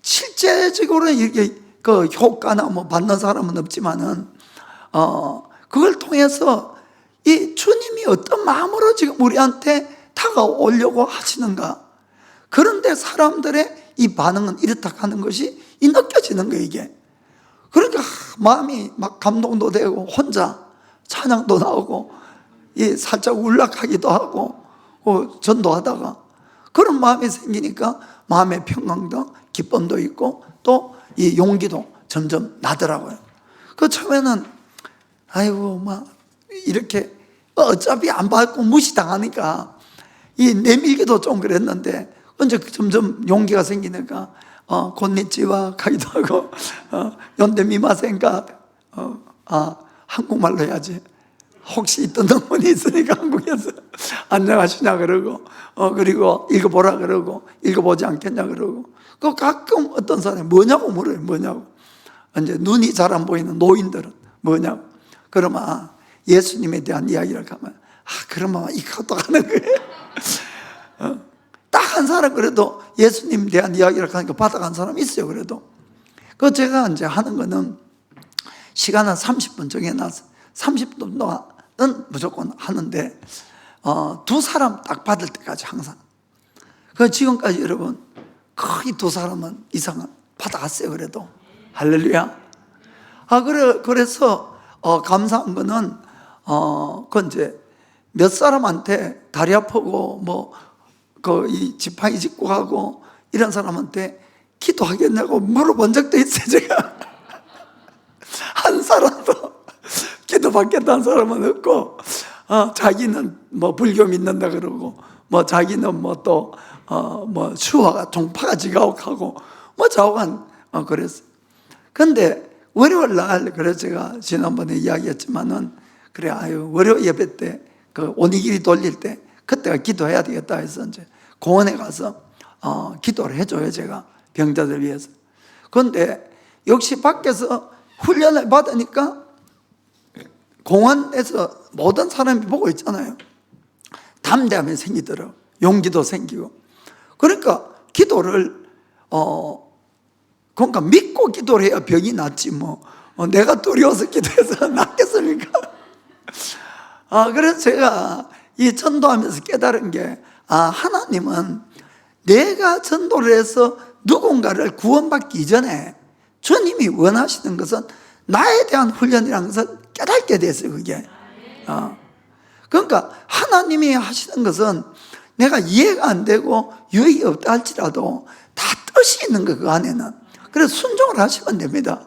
실제적으로 이렇게 그 효과나 뭐 받는 사람은 없지만은 그걸 통해서 이 주님이 어떤 마음으로 지금 우리한테 다가오려고 하시는가, 그런데 사람들의 이 반응은 이렇다 하는 것이 느껴지는 거예요, 이게. 그러니까 마음이 막 감동도 되고 혼자 찬양도 나오고 살짝 울락하기도 하고 전도하다가 그런 마음이 생기니까 마음의 평강도 기쁨도 있고 또 이 용기도 점점 나더라고요. 그 처음에는 아이고 막 이렇게 어차피 안 받고 무시당하니까 이 내밀기도 좀 그랬는데 언제 점점 용기가 생기니까 곤니찌와 가기도 하고 연대미마센가 한국말로 해야지. 혹시 듣는 분이 있으니까 한국에서 안녕하시냐 그러고 그리고 읽어보라 그러고 읽어보지 않겠냐 그러고 그 가끔 어떤 사람이 뭐냐고 물어요. 뭐냐고. 이제 눈이 잘 안 보이는 노인들은 뭐냐고. 그러면 예수님에 대한 이야기를 하면 그러면 이것도 하는 거예요. 딱 한 사람 그래도 예수님에 대한 이야기를 하니까 받아간 사람 있어요. 그래도 그 제가 이제 하는 거는 시간은 30분 정해놔서 30분 동안은 무조건 하는데 두 사람 딱 받을 때까지 항상. 그 지금까지 여러분 거의 두 사람은 이상은 받아갔어요. 그래도 할렐루야. 그래서 감사한 거는 그 이제 몇 사람한테 다리 아프고 이 지팡이 짚고 가고 이런 사람한테 기도하겠냐고 물어본 적도 있어요. 제가 한 사람도 기도받겠다는 사람은 없고 자기는 불교 믿는다 그러고 자기는 또 수화가 종파가 지가옥하고 자오간 그랬어요. 근데 월요일 날 그래서 제가 지난번에 이야기했지만은 그래 월요 예배 때 그 오니기리 돌릴 때 그때가 기도해야 되겠다 해서 이제 공원에 가서 기도를 해줘요. 제가 병자들 위해서. 그런데 역시 밖에서 훈련을 받으니까 공원에서 모든 사람이 보고 있잖아요. 담대함이 생기더라고요. 용기도 생기고. 그러니까 기도를 그러니까 믿고 기도를 해야 병이 낫지 내가 두려워서 기도해서 낫겠습니까? 그래서 제가 이 전도하면서 깨달은 게 하나님은 내가 전도를 해서 누군가를 구원받기 이전에 주님이 원하시는 것은 나에 대한 훈련이라는 것을 깨닫게 됐어요. 그게 그러니까 하나님이 하시는 것은 내가 이해가 안 되고 유익이 없다 할지라도 다 뜻이 있는 거예요. 그 안에는. 그래서 순종을 하시면 됩니다.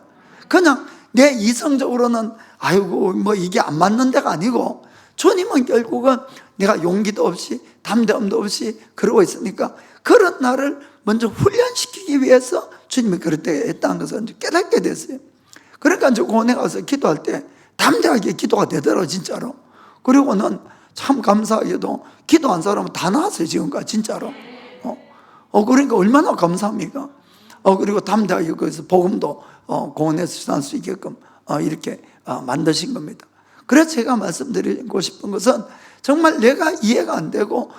그냥 내 이성적으로는 아이고 이게 안 맞는 데가 아니고 주님은 결국은 내가 용기도 없이 담대함도 없이 그러고 있으니까 그런 나를 먼저 훈련시키기 위해서 주님이 그렇게 했다는 것을 깨닫게 됐어요. 그러니까 이제 고원에 가서 기도할 때 담대하게 기도가 되더라고요. 진짜로. 그리고는 참 감사하게도 기도한 사람은 다 나왔어요. 지금까지 진짜로. 그러니까 얼마나 감사합니까? 그리고 담대하게 거기서 복음도 공원에서 전할 수 있게끔 이렇게 만드신 겁니다. 그래서 제가 말씀드리고 싶은 것은 정말 내가 이해가 안 되고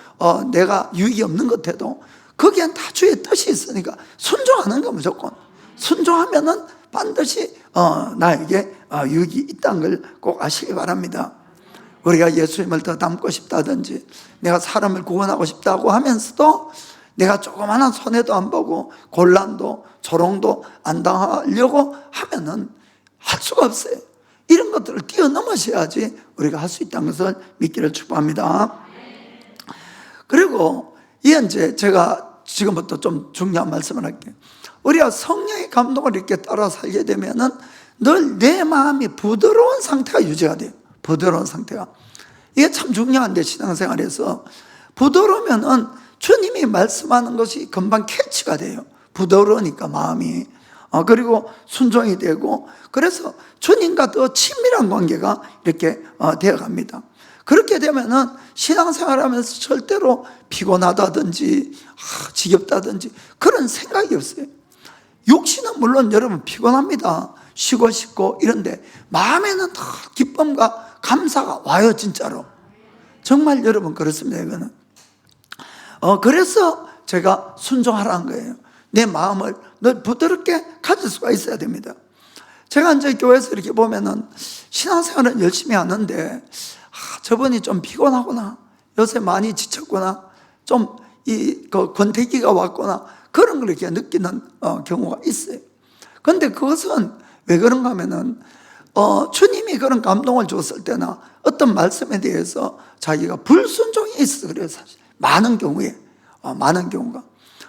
내가 유익이 없는 것 해도 거기엔 다 주의 뜻이 있으니까 순종하는 거 무조건. 순종하면은 반드시 나에게 유익이 있다는 걸 꼭 아시기 바랍니다. 우리가 예수님을 더 닮고 싶다든지 내가 사람을 구원하고 싶다고 하면서도 내가 조그마한 손해도 안 보고 곤란도 조롱도 안 당하려고 하면은 할 수가 없어요. 이런 것들을 뛰어넘으셔야지 우리가 할 수 있다는 것을 믿기를 축복합니다. 그리고 이제 제가 지금부터 좀 중요한 말씀을 할게요. 우리가 성령의 감동을 이렇게 따라 살게 되면은 늘 내 마음이 부드러운 상태가 유지가 돼요. 부드러운 상태가. 이게 참 중요한데 신앙생활에서 부드러우면은 주님이 말씀하는 것이 금방 캐치가 돼요. 부드러우니까 마음이. 그리고 순종이 되고 그래서 주님과 더 친밀한 관계가 이렇게 되어갑니다. 그렇게 되면은 신앙생활하면서 절대로 피곤하다든지 지겹다든지 그런 생각이 없어요. 육신은 물론 여러분 피곤합니다. 쉬고 싶고 이런데 마음에는 다 기쁨과 감사가 와요. 진짜로 정말 여러분 그렇습니다. 이거는 그래서 제가 순종하라는 거예요. 내 마음을 늘 부드럽게 가질 수가 있어야 됩니다. 제가 이제 교회에서 이렇게 보면은 신앙생활은 열심히 하는데 저번이 좀 피곤하구나, 요새 많이 지쳤구나, 좀 권태기가 왔구나, 그런 걸 이렇게 느끼는 경우가 있어요. 그런데 그것은 왜 그런가 하면은 주님이 그런 감동을 줬을 때나 어떤 말씀에 대해서 자기가 불순종이 있어서 그래요. 사실 많은 경우에 많은 경우가.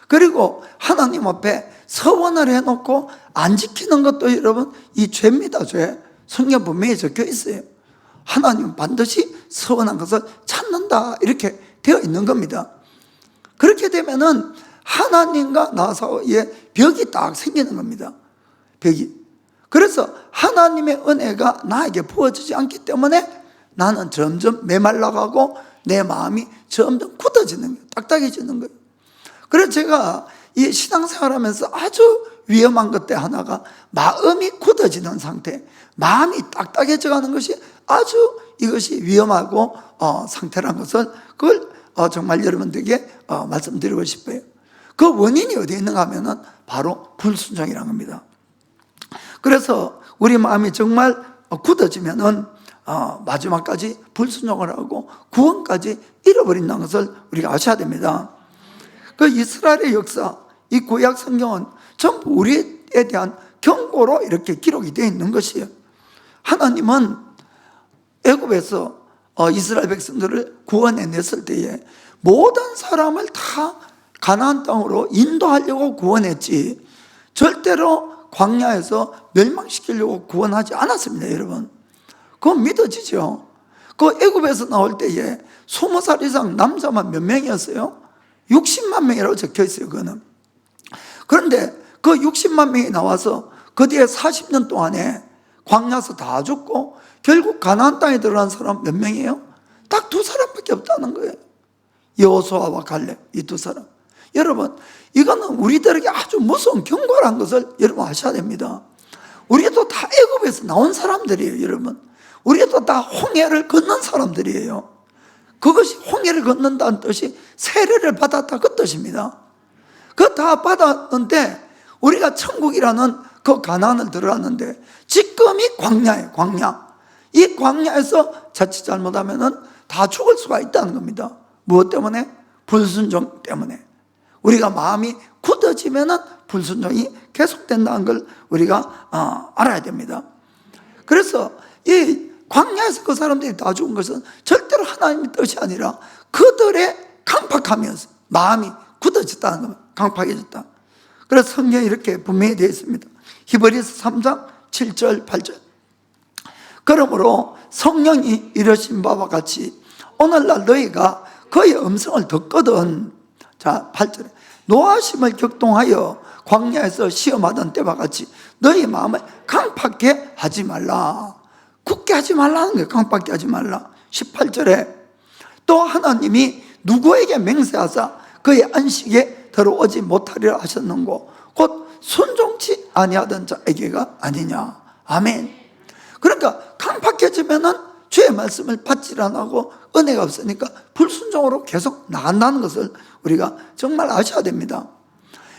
그리고 하나님 앞에 서원을 해놓고 안 지키는 것도 여러분 이 죄입니다. 죄. 성경 분명히 적혀 있어요. 하나님은 반드시 서원한 것을 찾는다, 이렇게 되어 있는 겁니다. 그렇게 되면은 하나님과 나 사이에 벽이 딱 생기는 겁니다. 벽이. 그래서 하나님의 은혜가 나에게 부어지지 않기 때문에 나는 점점 메말라가고 내 마음이 점점 굳어지는 거예요. 딱딱해지는 거예요. 그래서 제가 이 신앙생활 하면서 아주 위험한 것 하나가 마음이 굳어지는 상태, 마음이 딱딱해져 가는 것이 아주 이것이 위험하고 상태라는 것을 그걸 정말 여러분들에게 말씀드리고 싶어요. 그 원인이 어디에 있는가 하면은 바로 불순종이라는 겁니다. 그래서 우리 마음이 정말 굳어지면은 마지막까지 불순종을 하고 구원까지 잃어버린다는 것을 우리가 아셔야 됩니다. 그 이스라엘의 역사, 이 구약 성경은 전부 우리에 대한 경고로 이렇게 기록이 되어 있는 것이에요. 하나님은 애굽에서 이스라엘 백성들을 구원해냈을 때에 모든 사람을 다 가나안 땅으로 인도하려고 구원했지 절대로 광야에서 멸망시키려고 구원하지 않았습니다. 여러분, 그건 믿어지죠? 그 애굽에서 나올 때에 20살 이상 남자만 몇 명이었어요? 60만 명이라고 적혀 있어요. 그거는. 그런데 그 60만 명이 나와서 그 뒤에 40년 동안에 광야에서 다 죽고 결국 가나안 땅에 들어간 사람 몇 명이에요? 딱 2사람밖에 없다는 거예요. 여호수아와 갈렙, 이 2사람. 여러분, 이거는 우리들에게 아주 무서운 경고라는 것을 여러분 아셔야 됩니다. 우리도 다 애굽에서 나온 사람들이에요. 여러분, 우리도 다 홍해를 건넌 사람들이에요. 그것이 홍해를 건넌다는 뜻이 세례를 받았다, 그 뜻입니다. 그거 다 받았는데 우리가 천국이라는 그 가나안을 들어갔는데 지금이 광야예요. 광야. 이 광야에서 자칫 잘못하면은 다 죽을 수가 있다는 겁니다. 무엇 때문에? 불순종 때문에. 우리가 마음이 굳어지면은 불순종이 계속된다는 걸 우리가 알아야 됩니다. 그래서 이 광야에서 그 사람들이 다 죽은 것은 절대로 하나님의 뜻이 아니라 그들의 강팍하면서 마음이 굳어졌다는 겁니다. 강팍해졌다. 그래서 성경에 이렇게 분명히 되어 있습니다. 히브리서 3장 7절 8절. 그러므로 성령이 이르신 바와 같이 오늘날 너희가 그의 음성을 듣거든. 자, 8절에 노하심을 격동하여 광야에서 시험하던 때와 같이 너희 마음을 강팍해 하지 말라. 굳게 하지 말라는 거예요. 강팍해 하지 말라. 18절에 또 하나님이 누구에게 맹세하사 그의 안식에 들어오지 못하리라 하셨는고 곧 순종치 아니하던 자에게가 아니냐. 아멘. 그러니까 강팍해지면은 주의 말씀을 받지 않고 은혜가 없으니까 불순종으로 계속 나간다는 것을 우리가 정말 아셔야 됩니다.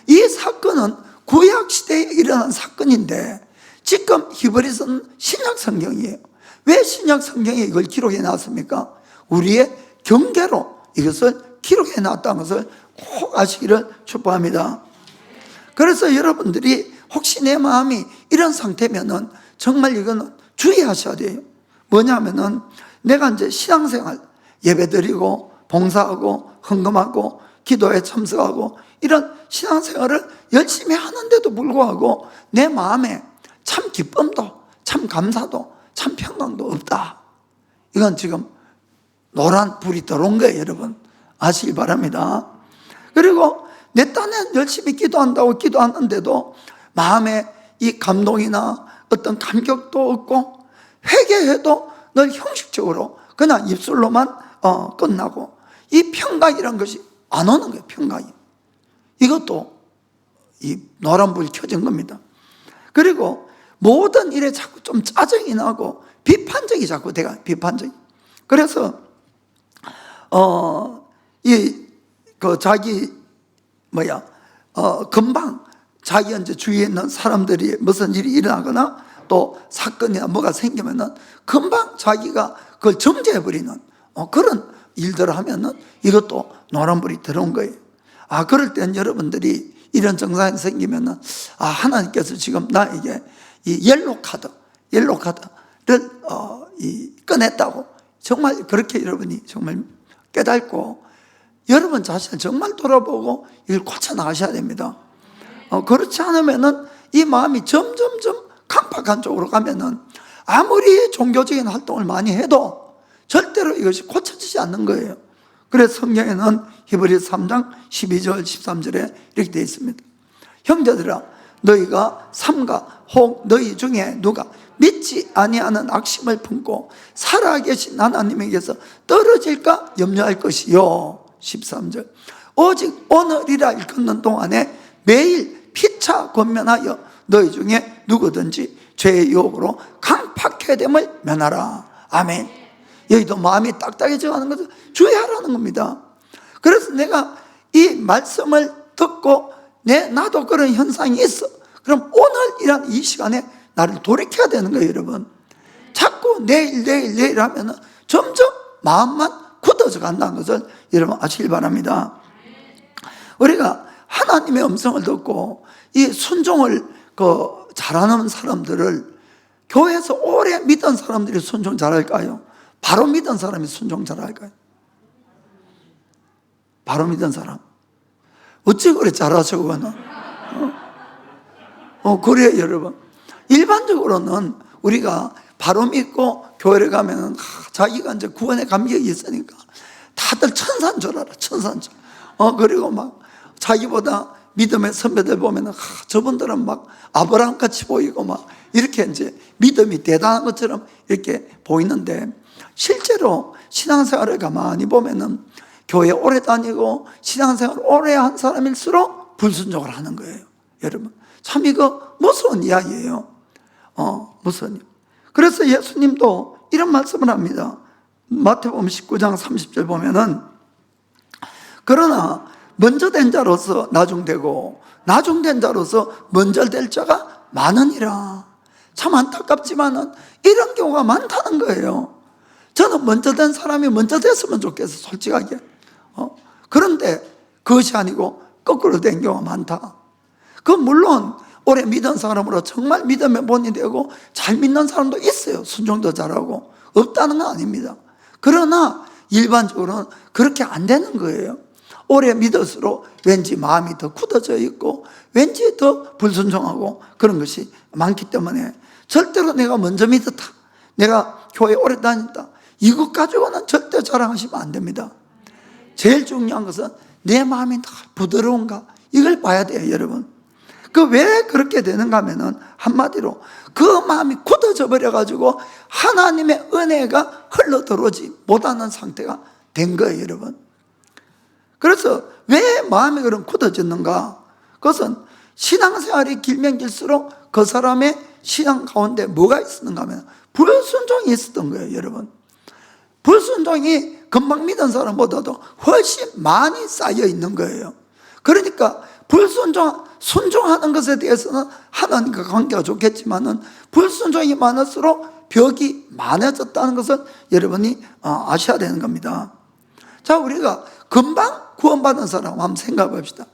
이 사건은 구약시대에 일어난 사건인데 지금 히브리서는 신약성경이에요. 왜 신약성경에 이걸 기록해 놨습니까? 우리의 경계로 이것을 기록해 놨다는 것을 꼭 아시기를 축복합니다. 그래서 여러분들이 혹시 내 마음이 이런 상태면은 정말 이거는 주의하셔야 돼요. 뭐냐면은 내가 이제 신앙생활 예배드리고 봉사하고 헌금하고 기도에 참석하고 이런 신앙생활을 열심히 하는데도 불구하고 내 마음에 참 기쁨도 참 감사도 참 평강도 없다. 이건 지금 노란 불이 들어온 거예요. 여러분 아시기 바랍니다. 그리고 내 딴엔 열심히 기도한다고 기도하는데도 마음에 이 감동이나 어떤 감격도 없고 회개해도 늘 형식적으로 그냥 입술로만 끝나고 이 평강이라는 것이 안 오는 거예요. 평강이. 이것도 이 노란불이 켜진 겁니다. 그리고 모든 일에 자꾸 좀 짜증이 나고 비판적이 자꾸 돼가, 비판적이. 그래서 금방 자기 이제 주위에 있는 사람들이 무슨 일이 일어나거나 또 사건이나 뭐가 생기면은 금방 자기가 그걸 정죄해버리는 그런 일들을 하면은 이것도 노란불이 들어온 거예요. 그럴 땐 여러분들이 이런 증상이 생기면은 하나님께서 지금 나에게 이 옐로 카드를 꺼냈다고 정말 그렇게 여러분이 정말 깨닫고 여러분 자신을 정말 돌아보고 이걸 고쳐 나가셔야 됩니다. 그렇지 않으면은 이 마음이 점점점 강팍한 쪽으로 가면은 아무리 종교적인 활동을 많이 해도 절대로 이것이 고쳐지지 않는 거예요. 그래서 성경에는 히브리서 3장 12절 13절에 이렇게 되어 있습니다. 형제들아, 너희가 삼가 혹 너희 중에 누가 믿지 아니하는 악심을 품고 살아계신 하나님에게서 떨어질까 염려할 것이요. 13절, 오직 오늘이라 일컫는 동안에 매일 피차 권면하여 너희 중에 누구든지 죄의 유혹으로 강팍해 됨을 면하라. 아멘. 여기도 마음이 딱딱해져 가는 것을 주의하라는 겁니다. 그래서 내가 이 말씀을 듣고 나도 그런 현상이 있어. 그럼 오늘이란 이 시간에 나를 돌이켜야 되는 거예요, 여러분. 자꾸 내일 하면은 점점 마음만 굳어져 간다는 것을 여러분 아시길 바랍니다. 우리가 하나님의 음성을 듣고 이 순종을 잘하는 사람들을 교회에서 오래 믿은 사람들이 순종 잘할까요? 바로 믿은 사람이 순종 잘할까요? 바로 믿은 사람. 어찌 그래 잘하셔, 그거는? 그래요, 여러분. 일반적으로는 우리가 바로 믿고 교회를 가면은 자기가 이제 구원의 감격이 있으니까 다들 천사인 줄 알아, 천사인 줄. 그리고 막 자기보다 믿음의 선배들 보면은 저분들은 막 아브라함 같이 보이고 막 이렇게 이제 믿음이 대단한 것처럼 이렇게 보이는데 실제로 신앙생활을 가만히 보면은 교회 오래 다니고 신앙생활 오래 한 사람일수록 불순종을 하는 거예요, 여러분. 참 이거 무서운 이야기예요. 무서운. 그래서 예수님도 이런 말씀을 합니다. 마태복음 19장 30절 보면은 그러나 먼저 된 자로서 나중되고 나중된 자로서 먼저 될 자가 많으니라. 참 안타깝지만은 이런 경우가 많다는 거예요. 저는 먼저 된 사람이 먼저 됐으면 좋겠어, 솔직하게. 그런데 그것이 아니고 거꾸로 된 경우가 많다. 물론 오래 믿은 사람으로 정말 믿음의 본이 되고 잘 믿는 사람도 있어요. 순종도 잘하고. 없다는 건 아닙니다. 그러나 일반적으로는 그렇게 안 되는 거예요. 오래 믿을수록 왠지 마음이 더 굳어져 있고 왠지 더 불순종하고 그런 것이 많기 때문에 절대로 내가 먼저 믿었다, 내가 교회 오래 다녔다, 이것 가지고는 절대 자랑하시면 안 됩니다. 제일 중요한 것은 내 마음이 부드러운가, 이걸 봐야 돼요, 여러분. 왜 그렇게 되는가 하면은 한마디로 그 마음이 굳어져 버려가지고 하나님의 은혜가 흘러 들어오지 못하는 상태가 된 거예요, 여러분. 그래서 왜 마음이 그런 굳어졌는가? 그것은 신앙생활이 길면 길수록 그 사람의 신앙 가운데 뭐가 있었는가 하면 불순종이 있었던 거예요, 여러분. 불순종이 금방 믿은 사람보다도 훨씬 많이 쌓여 있는 거예요. 그러니까 순종하는 것에 대해서는 하나님과 관계가 좋겠지만은 불순종이 많을수록 벽이 많아졌다는 것을 여러분이 아셔야 되는 겁니다. 자, 우리가 금방 구원받은 사람 한번 생각해 봅시다.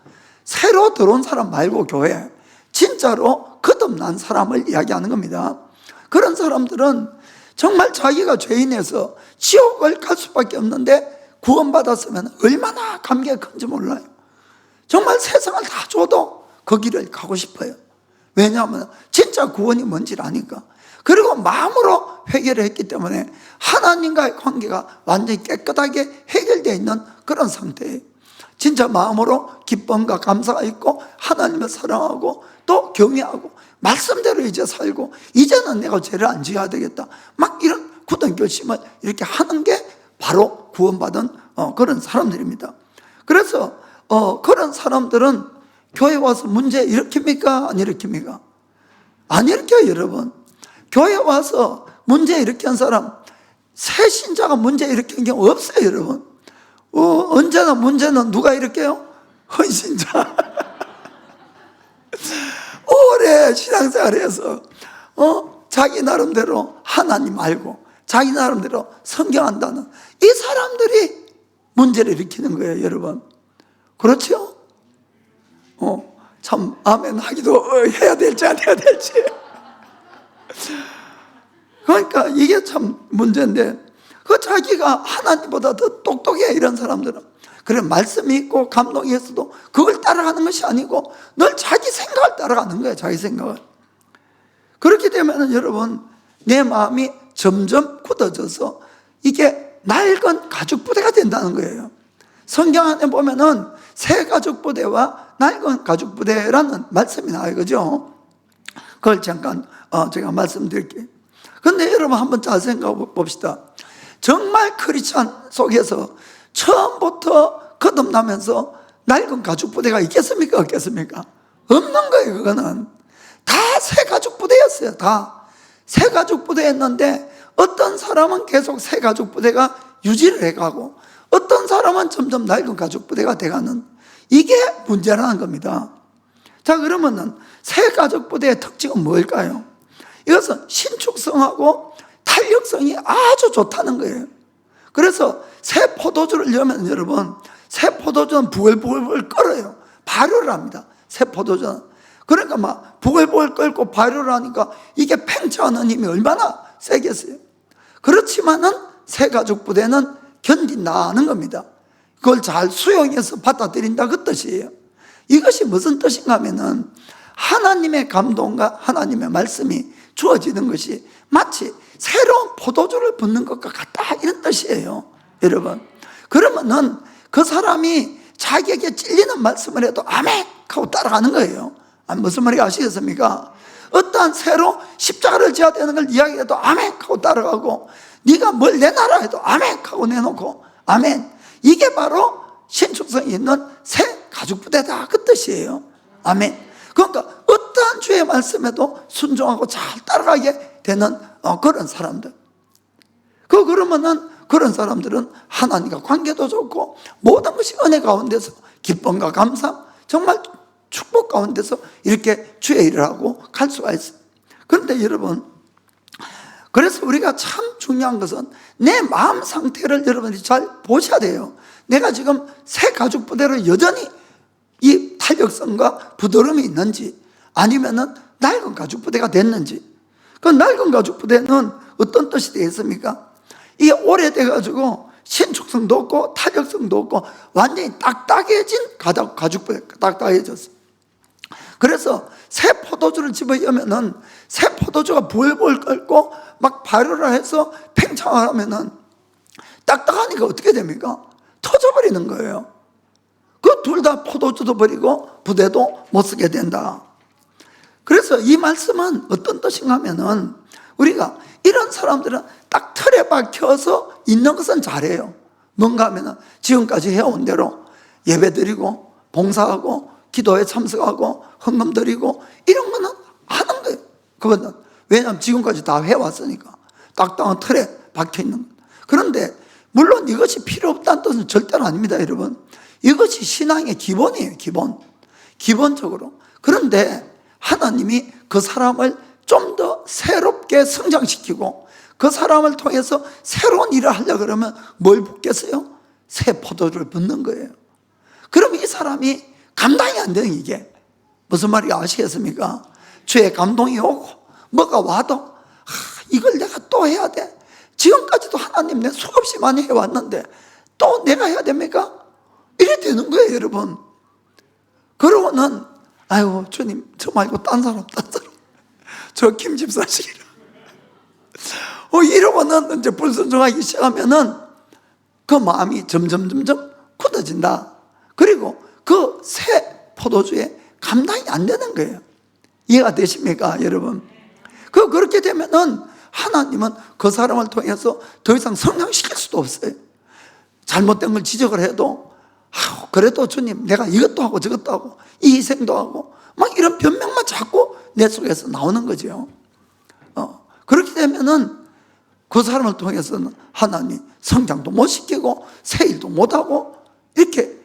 새로 들어온 사람 말고 교회 진짜로 거듭난 사람을 이야기하는 겁니다. 그런 사람들은 정말 자기가 죄인에서 지옥을 갈 수밖에 없는데 구원받았으면 얼마나 감격이 큰지 몰라요. 정말 세상을 다 줘도 그 길을 가고 싶어요. 왜냐하면 진짜 구원이 뭔지를 아니까. 그리고 마음으로 회개를 했기 때문에 하나님과의 관계가 완전히 깨끗하게 해결되어 있는 그런 상태예요. 진짜 마음으로 기쁨과 감사가 있고 하나님을 사랑하고 또 경외하고 말씀대로 이제 살고 이제는 내가 죄를 안 지어야 되겠다, 막 이런 굳은 결심을 이렇게 하는 게 바로 구원받은 그런 사람들입니다. 그래서 그런 사람들은 교회 와서 문제 일으킵니까? 안 일으킵니까? 안 일으켜요, 여러분. 교회 와서 문제 일으킨 사람, 새 신자가 문제 일으킨 경우 없어요, 여러분. 언제나 문제는 누가 일으켜요? 헌신자. 오래 신앙생활해서 자기 나름대로 하나님 알고 자기 나름대로 성경한다는 이 사람들이 문제를 일으키는 거예요, 여러분. 그렇죠? 참 아멘 하기도 해야 될지 안 해야 될지. 그러니까 이게 참 문제인데, 그 자기가 하나님보다 더 똑똑해, 이런 사람들은. 그래, 말씀이 있고 감동이 있어도 그걸 따라가는 것이 아니고 늘 자기 생각을 따라가는 거예요, 자기 생각을. 그렇게 되면 여러분, 내 마음이 점점 굳어져서 이게 낡은 가죽 부대가 된다는 거예요. 성경 안에 보면은 새 가죽 부대와 낡은 가죽 부대라는 말씀이 나와요, 그죠? 그걸 잠깐 제가 말씀드릴게요. 근데 여러분 한번 잘 생각해 봅시다. 정말 크리스찬 속에서 처음부터 거듭나면서 낡은 가죽 부대가 있겠습니까? 없겠습니까? 없는 거예요. 그거는 다 새 가죽 부대였어요. 다 새 가죽 부대였는데, 어떤 사람은 계속 새 가죽 부대가 유지를 해가고 어떤 사람은 점점 낡은 가죽 부대가 돼가는, 이게 문제라는 겁니다. 자, 그러면은 새 가죽 부대의 특징은 뭘까요? 이것은 신축성하고 탄력성이 아주 좋다는 거예요. 그래서 새 포도주를 넣으면 여러분, 새 포도주는 부글부글 끓어요. 발효를 합니다, 새 포도주는. 그러니까 막 부글부글 끓고 발효를 하니까 이게 팽창하는 힘이 얼마나 세겠어요. 그렇지만은 새 가죽 부대는 견딘다는 겁니다. 그걸 잘 수용해서 받아들인다, 그 뜻이에요. 이것이 무슨 뜻인가 하면은, 하나님의 감동과 하나님의 말씀이 주어지는 것이 마치 새로운 포도주를 붓는 것과 같다, 이런 뜻이에요, 여러분. 그러면은 그 사람이 자기에게 찔리는 말씀을 해도 아멘 하고 따라가는 거예요. 무슨 말인지 아시겠습니까? 어떠한 새로 십자가를 져야 되는 걸 이야기해도 아멘 하고 따라가고, 네가 뭘 내놔라 해도 아멘 하고 내놓고 아멘. 이게 바로 신축성이 있는 새 가죽 부대다, 그 뜻이에요. 아멘. 그러니까 어떠한 주의 말씀에도 순종하고 잘 따라가게 되는 그런 사람들. 그러면은 그런 사람들은 하나님과 관계도 좋고 모든 것이 은혜 가운데서 기쁨과 감사, 정말 축복 가운데서 이렇게 주의 일을 하고 갈 수가 있어요. 그런데 여러분, 그래서 우리가 참 중요한 것은 내 마음 상태를 여러분이 잘 보셔야 돼요. 내가 지금 새 가죽 부대로 여전히 이 탄력성과 부드러움이 있는지, 아니면은 낡은 가죽 부대가 됐는지. 그 낡은 가죽 부대는 어떤 뜻이 되겠습니까? 이게 오래돼가지고 신축성도 없고 탄력성도 없고 완전히 딱딱해진 가죽 부대, 딱딱해졌어요. 그래서 새 포도주를 집어넣으면은 새 포도주가 불불 끓고 막 발효를 해서 팽창을 하면은 딱딱하니까 어떻게 됩니까? 터져버리는 거예요. 그 둘 다 포도주도 버리고 부대도 못 쓰게 된다. 그래서 이 말씀은 어떤 뜻인가 하면은, 우리가 이런 사람들은 딱 틀에 박혀서 있는 것은 잘해요. 뭔가 하면은 지금까지 해온 대로 예배 드리고 봉사하고 기도에 참석하고 헌금 드리고 이런 거는 하는 거예요. 그거는 왜냐하면 지금까지 다 해왔으니까 딱딱한 틀에 박혀 있는 것. 그런데 물론 이것이 필요 없다는 뜻은 절대로 아닙니다, 여러분. 이것이 신앙의 기본이에요, 기본적으로. 그런데 하나님이 그 사람을 좀 더 새롭게 성장시키고 그 사람을 통해서 새로운 일을 하려고 그러면 뭘 붓겠어요? 새 포도주를 붓는 거예요. 그럼 이 사람이 감당이 안 되는, 이게 무슨 말인지 아시겠습니까? 주의 감동이 오고 뭐가 와도 이걸 내가 또 해야 돼. 지금까지도 하나님 내 수없이 많이 해왔는데 또 내가 해야 됩니까? 이래 되는 거예요, 여러분. 그러고는 아이고 주님, 저 말고 딴 사람 저 김 집사시기라 이러고는 이제 불순종하기 시작하면은 그 마음이 점점 굳어진다. 그리고 그 새 포도주에 감당이 안 되는 거예요. 이해가 되십니까, 여러분? 그렇게 되면은 하나님은 그 사람을 통해서 더 이상 성장시킬 수도 없어요. 잘못된 걸 지적을 해도 그래도 주님 내가 이것도 하고 저것도 하고 이 희생도 하고 막 이런 변명만 자꾸 내 속에서 나오는 거죠. 그렇게 되면은 그 사람을 통해서는 하나님이 성장도 못 시키고 새 일도 못하고 이렇게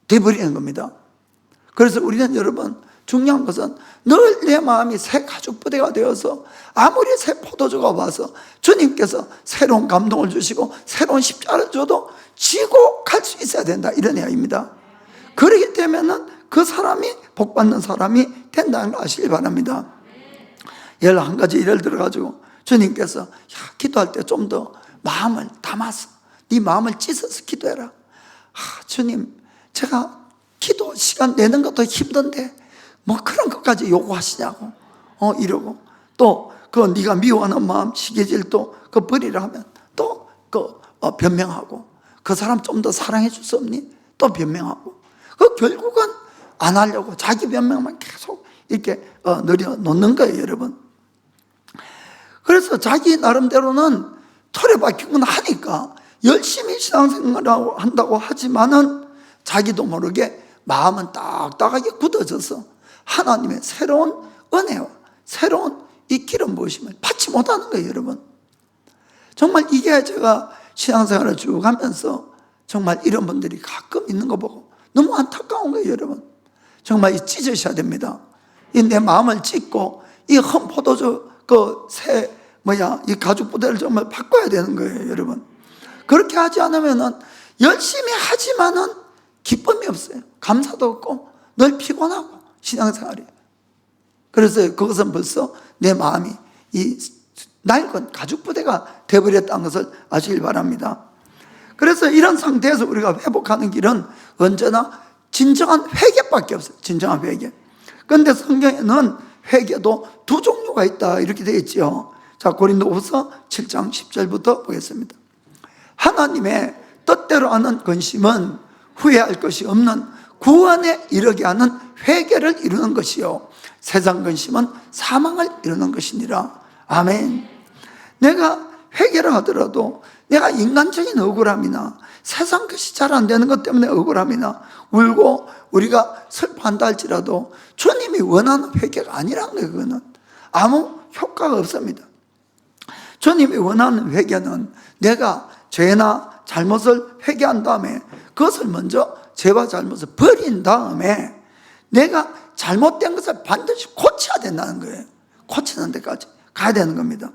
돼버리는 겁니다. 그래서 우리는 여러분 중요한 것은 늘 내 마음이 새 가죽 부대가 되어서 아무리 새 포도주가 와서 주님께서 새로운 감동을 주시고 새로운 십자가를 줘도 지고 갈 수 있어야 된다, 이런 이야기입니다. 그렇기 때문에 그 사람이 복받는 사람이 된다는 걸 아시기 바랍니다. 한 가지 예를 들어가지고 주님께서 기도할 때 좀 더 마음을 담아서 네 마음을 찢어서 기도해라. 주님 제가 기도 시간 내는 것도 힘든데 뭐 그런 것까지 요구하시냐고 이러고, 또 그 네가 미워하는 마음 시기질도 그 버리라 하면 또 변명하고, 그 사람 좀 더 사랑해 줄 수 없니? 또 변명하고, 결국은 안 하려고 자기 변명만 계속 이렇게 놓는 거예요, 여러분. 그래서 자기 나름대로는 틀에 박힌 건 하니까 열심히 신앙생활을 한다고 하지만은 자기도 모르게 마음은 딱딱하게 굳어져서 하나님의 새로운 은혜와 새로운 이 기름 부으심을 받지 못하는 거예요, 여러분. 정말 이게 제가 신앙생활을 쭉 하면서 정말 이런 분들이 가끔 있는 거 보고 너무 안타까운 거예요, 여러분. 정말 찢으셔야 됩니다. 이 내 마음을 찢고 이 흠포도주 이 가죽 부대를 정말 바꿔야 되는 거예요, 여러분. 그렇게 하지 않으면은 열심히 하지만은 기쁨이 없어요. 감사도 없고 늘 피곤하고 신앙생활이. 그래서 그것은 벌써 내 마음이 이 낡은 가죽 부대가 되어버렸다는 것을 아시길 바랍니다. 그래서 이런 상태에서 우리가 회복하는 길은 언제나 진정한 회개밖에 없어요. 진정한 회개. 그런데 성경에는 회개도 두 종류가 있다, 이렇게 되어 있죠. 자, 고린도후서 7장 10절부터 보겠습니다. 하나님의 뜻대로 하는 근심은 후회할 것이 없는 구원에 이르게 하는 회개를 이루는 것이요, 세상 근심은 사망을 이루는 것이니라. 아멘. 내가 회개를 하더라도 내가 인간적인 억울함이나 세상 것이 잘 안 되는 것 때문에 억울함이나 울고 우리가 슬퍼한다 할지라도 주님이 원하는 회개가 아니란 거예요. 그거는 아무 효과가 없습니다. 주님이 원하는 회개는 내가 죄나 잘못을 회개한 다음에 그것을 먼저 죄와 잘못을 버린 다음에 내가 잘못된 것을 반드시 고쳐야 된다는 거예요. 고치는 데까지 가야 되는 겁니다.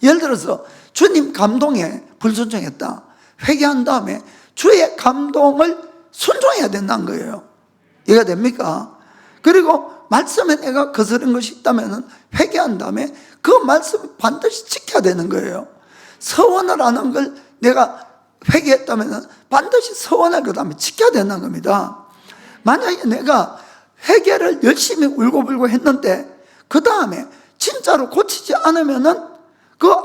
예를 들어서 주님 감동에 불순종했다, 회개한 다음에 주의 감동을 순종해야 된다는 거예요. 이해가 됩니까? 그리고 말씀에 내가 거스른 것이 있다면 회개한 다음에 그 말씀을 반드시 지켜야 되는 거예요. 서원을 하는 걸 내가 회개했다면 반드시 서원을 그 다음에 지켜야 된다는 겁니다. 만약에 내가 회개를 열심히 울고불고 했는데 그 다음에 진짜로 고치지 않으면은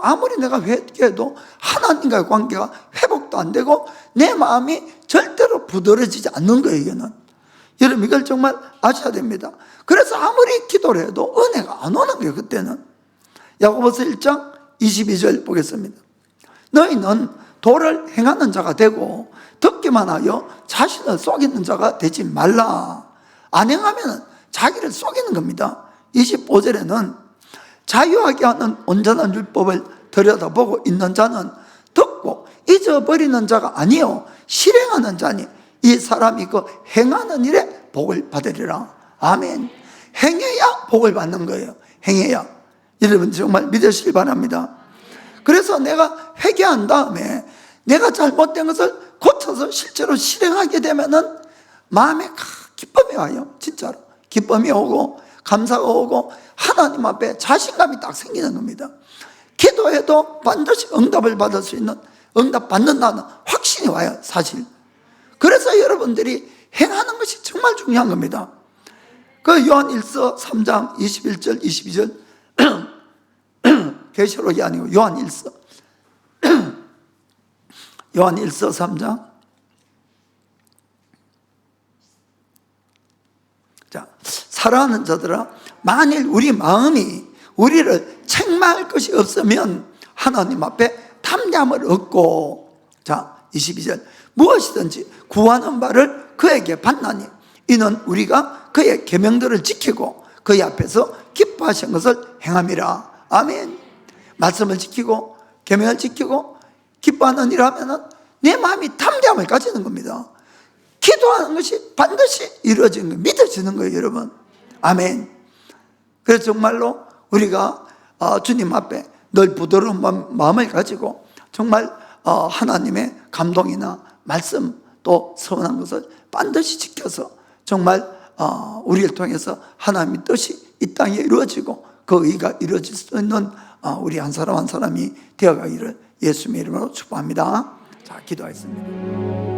아무리 내가 회개해도 하나님과의 관계가 회복도 안 되고 내 마음이 절대로 부드러지지 않는 거예요, 이거는. 여러분 이걸 정말 아셔야 됩니다. 그래서 아무리 기도를 해도 은혜가 안 오는 거예요, 그때는. 야고보서 1장 22절 보겠습니다. 너희는 도를 행하는 자가 되고 듣기만 하여 자신을 속이는 자가 되지 말라. 안 행하면 자기를 속이는 겁니다. 25절에는 자유하게 하는 온전한 율법을 들여다보고 있는 자는 듣고 잊어버리는 자가 아니요 실행하는 자니 이 사람이 그 행하는 일에 복을 받으리라. 아멘. 행해야 복을 받는 거예요. 행해야. 여러분 정말 믿으시기 바랍니다. 그래서 내가 회개한 다음에 내가 잘못된 것을 고쳐서 실제로 실행하게 되면은 마음에 기쁨이 와요. 진짜로 기쁨이 오고 감사가 오고 하나님 앞에 자신감이 딱 생기는 겁니다. 기도해도 반드시 응답을 받을 수 있는, 응답 받는다는 확신이 와요, 사실. 그래서 여러분들이 행하는 것이 정말 중요한 겁니다. 그 요한일서 3장 21절 22절 계시록이 아니고 요한일서 3장. 자, 사랑하는 자들아, 만일 우리 마음이 우리를 책망할 것이 없으면 하나님 앞에 담대함을 얻고, 자 22절, 무엇이든지 구하는 바를 그에게 받나니 이는 우리가 그의 계명들을 지키고 그의 앞에서 기뻐하신 것을 행함이라. 아멘. 말씀을 지키고 계명을 지키고 기뻐하는 일 하면은 내 마음이 담대함을 가지는 겁니다. 기도하는 것이 반드시 이루어지는 거예요. 믿어지는 거예요, 여러분. 아멘. 그래서 정말로 우리가 주님 앞에 늘 부드러운 마음을 가지고 정말 하나님의 감동이나 말씀 또 서운한 것을 반드시 지켜서 정말 우리를 통해서 하나님의 뜻이 이 땅에 이루어지고 그 의가 이루어질 수 있는 우리 한 사람 한 사람이 되어가기를 예수님의 이름으로 축복합니다. 자, 기도하겠습니다.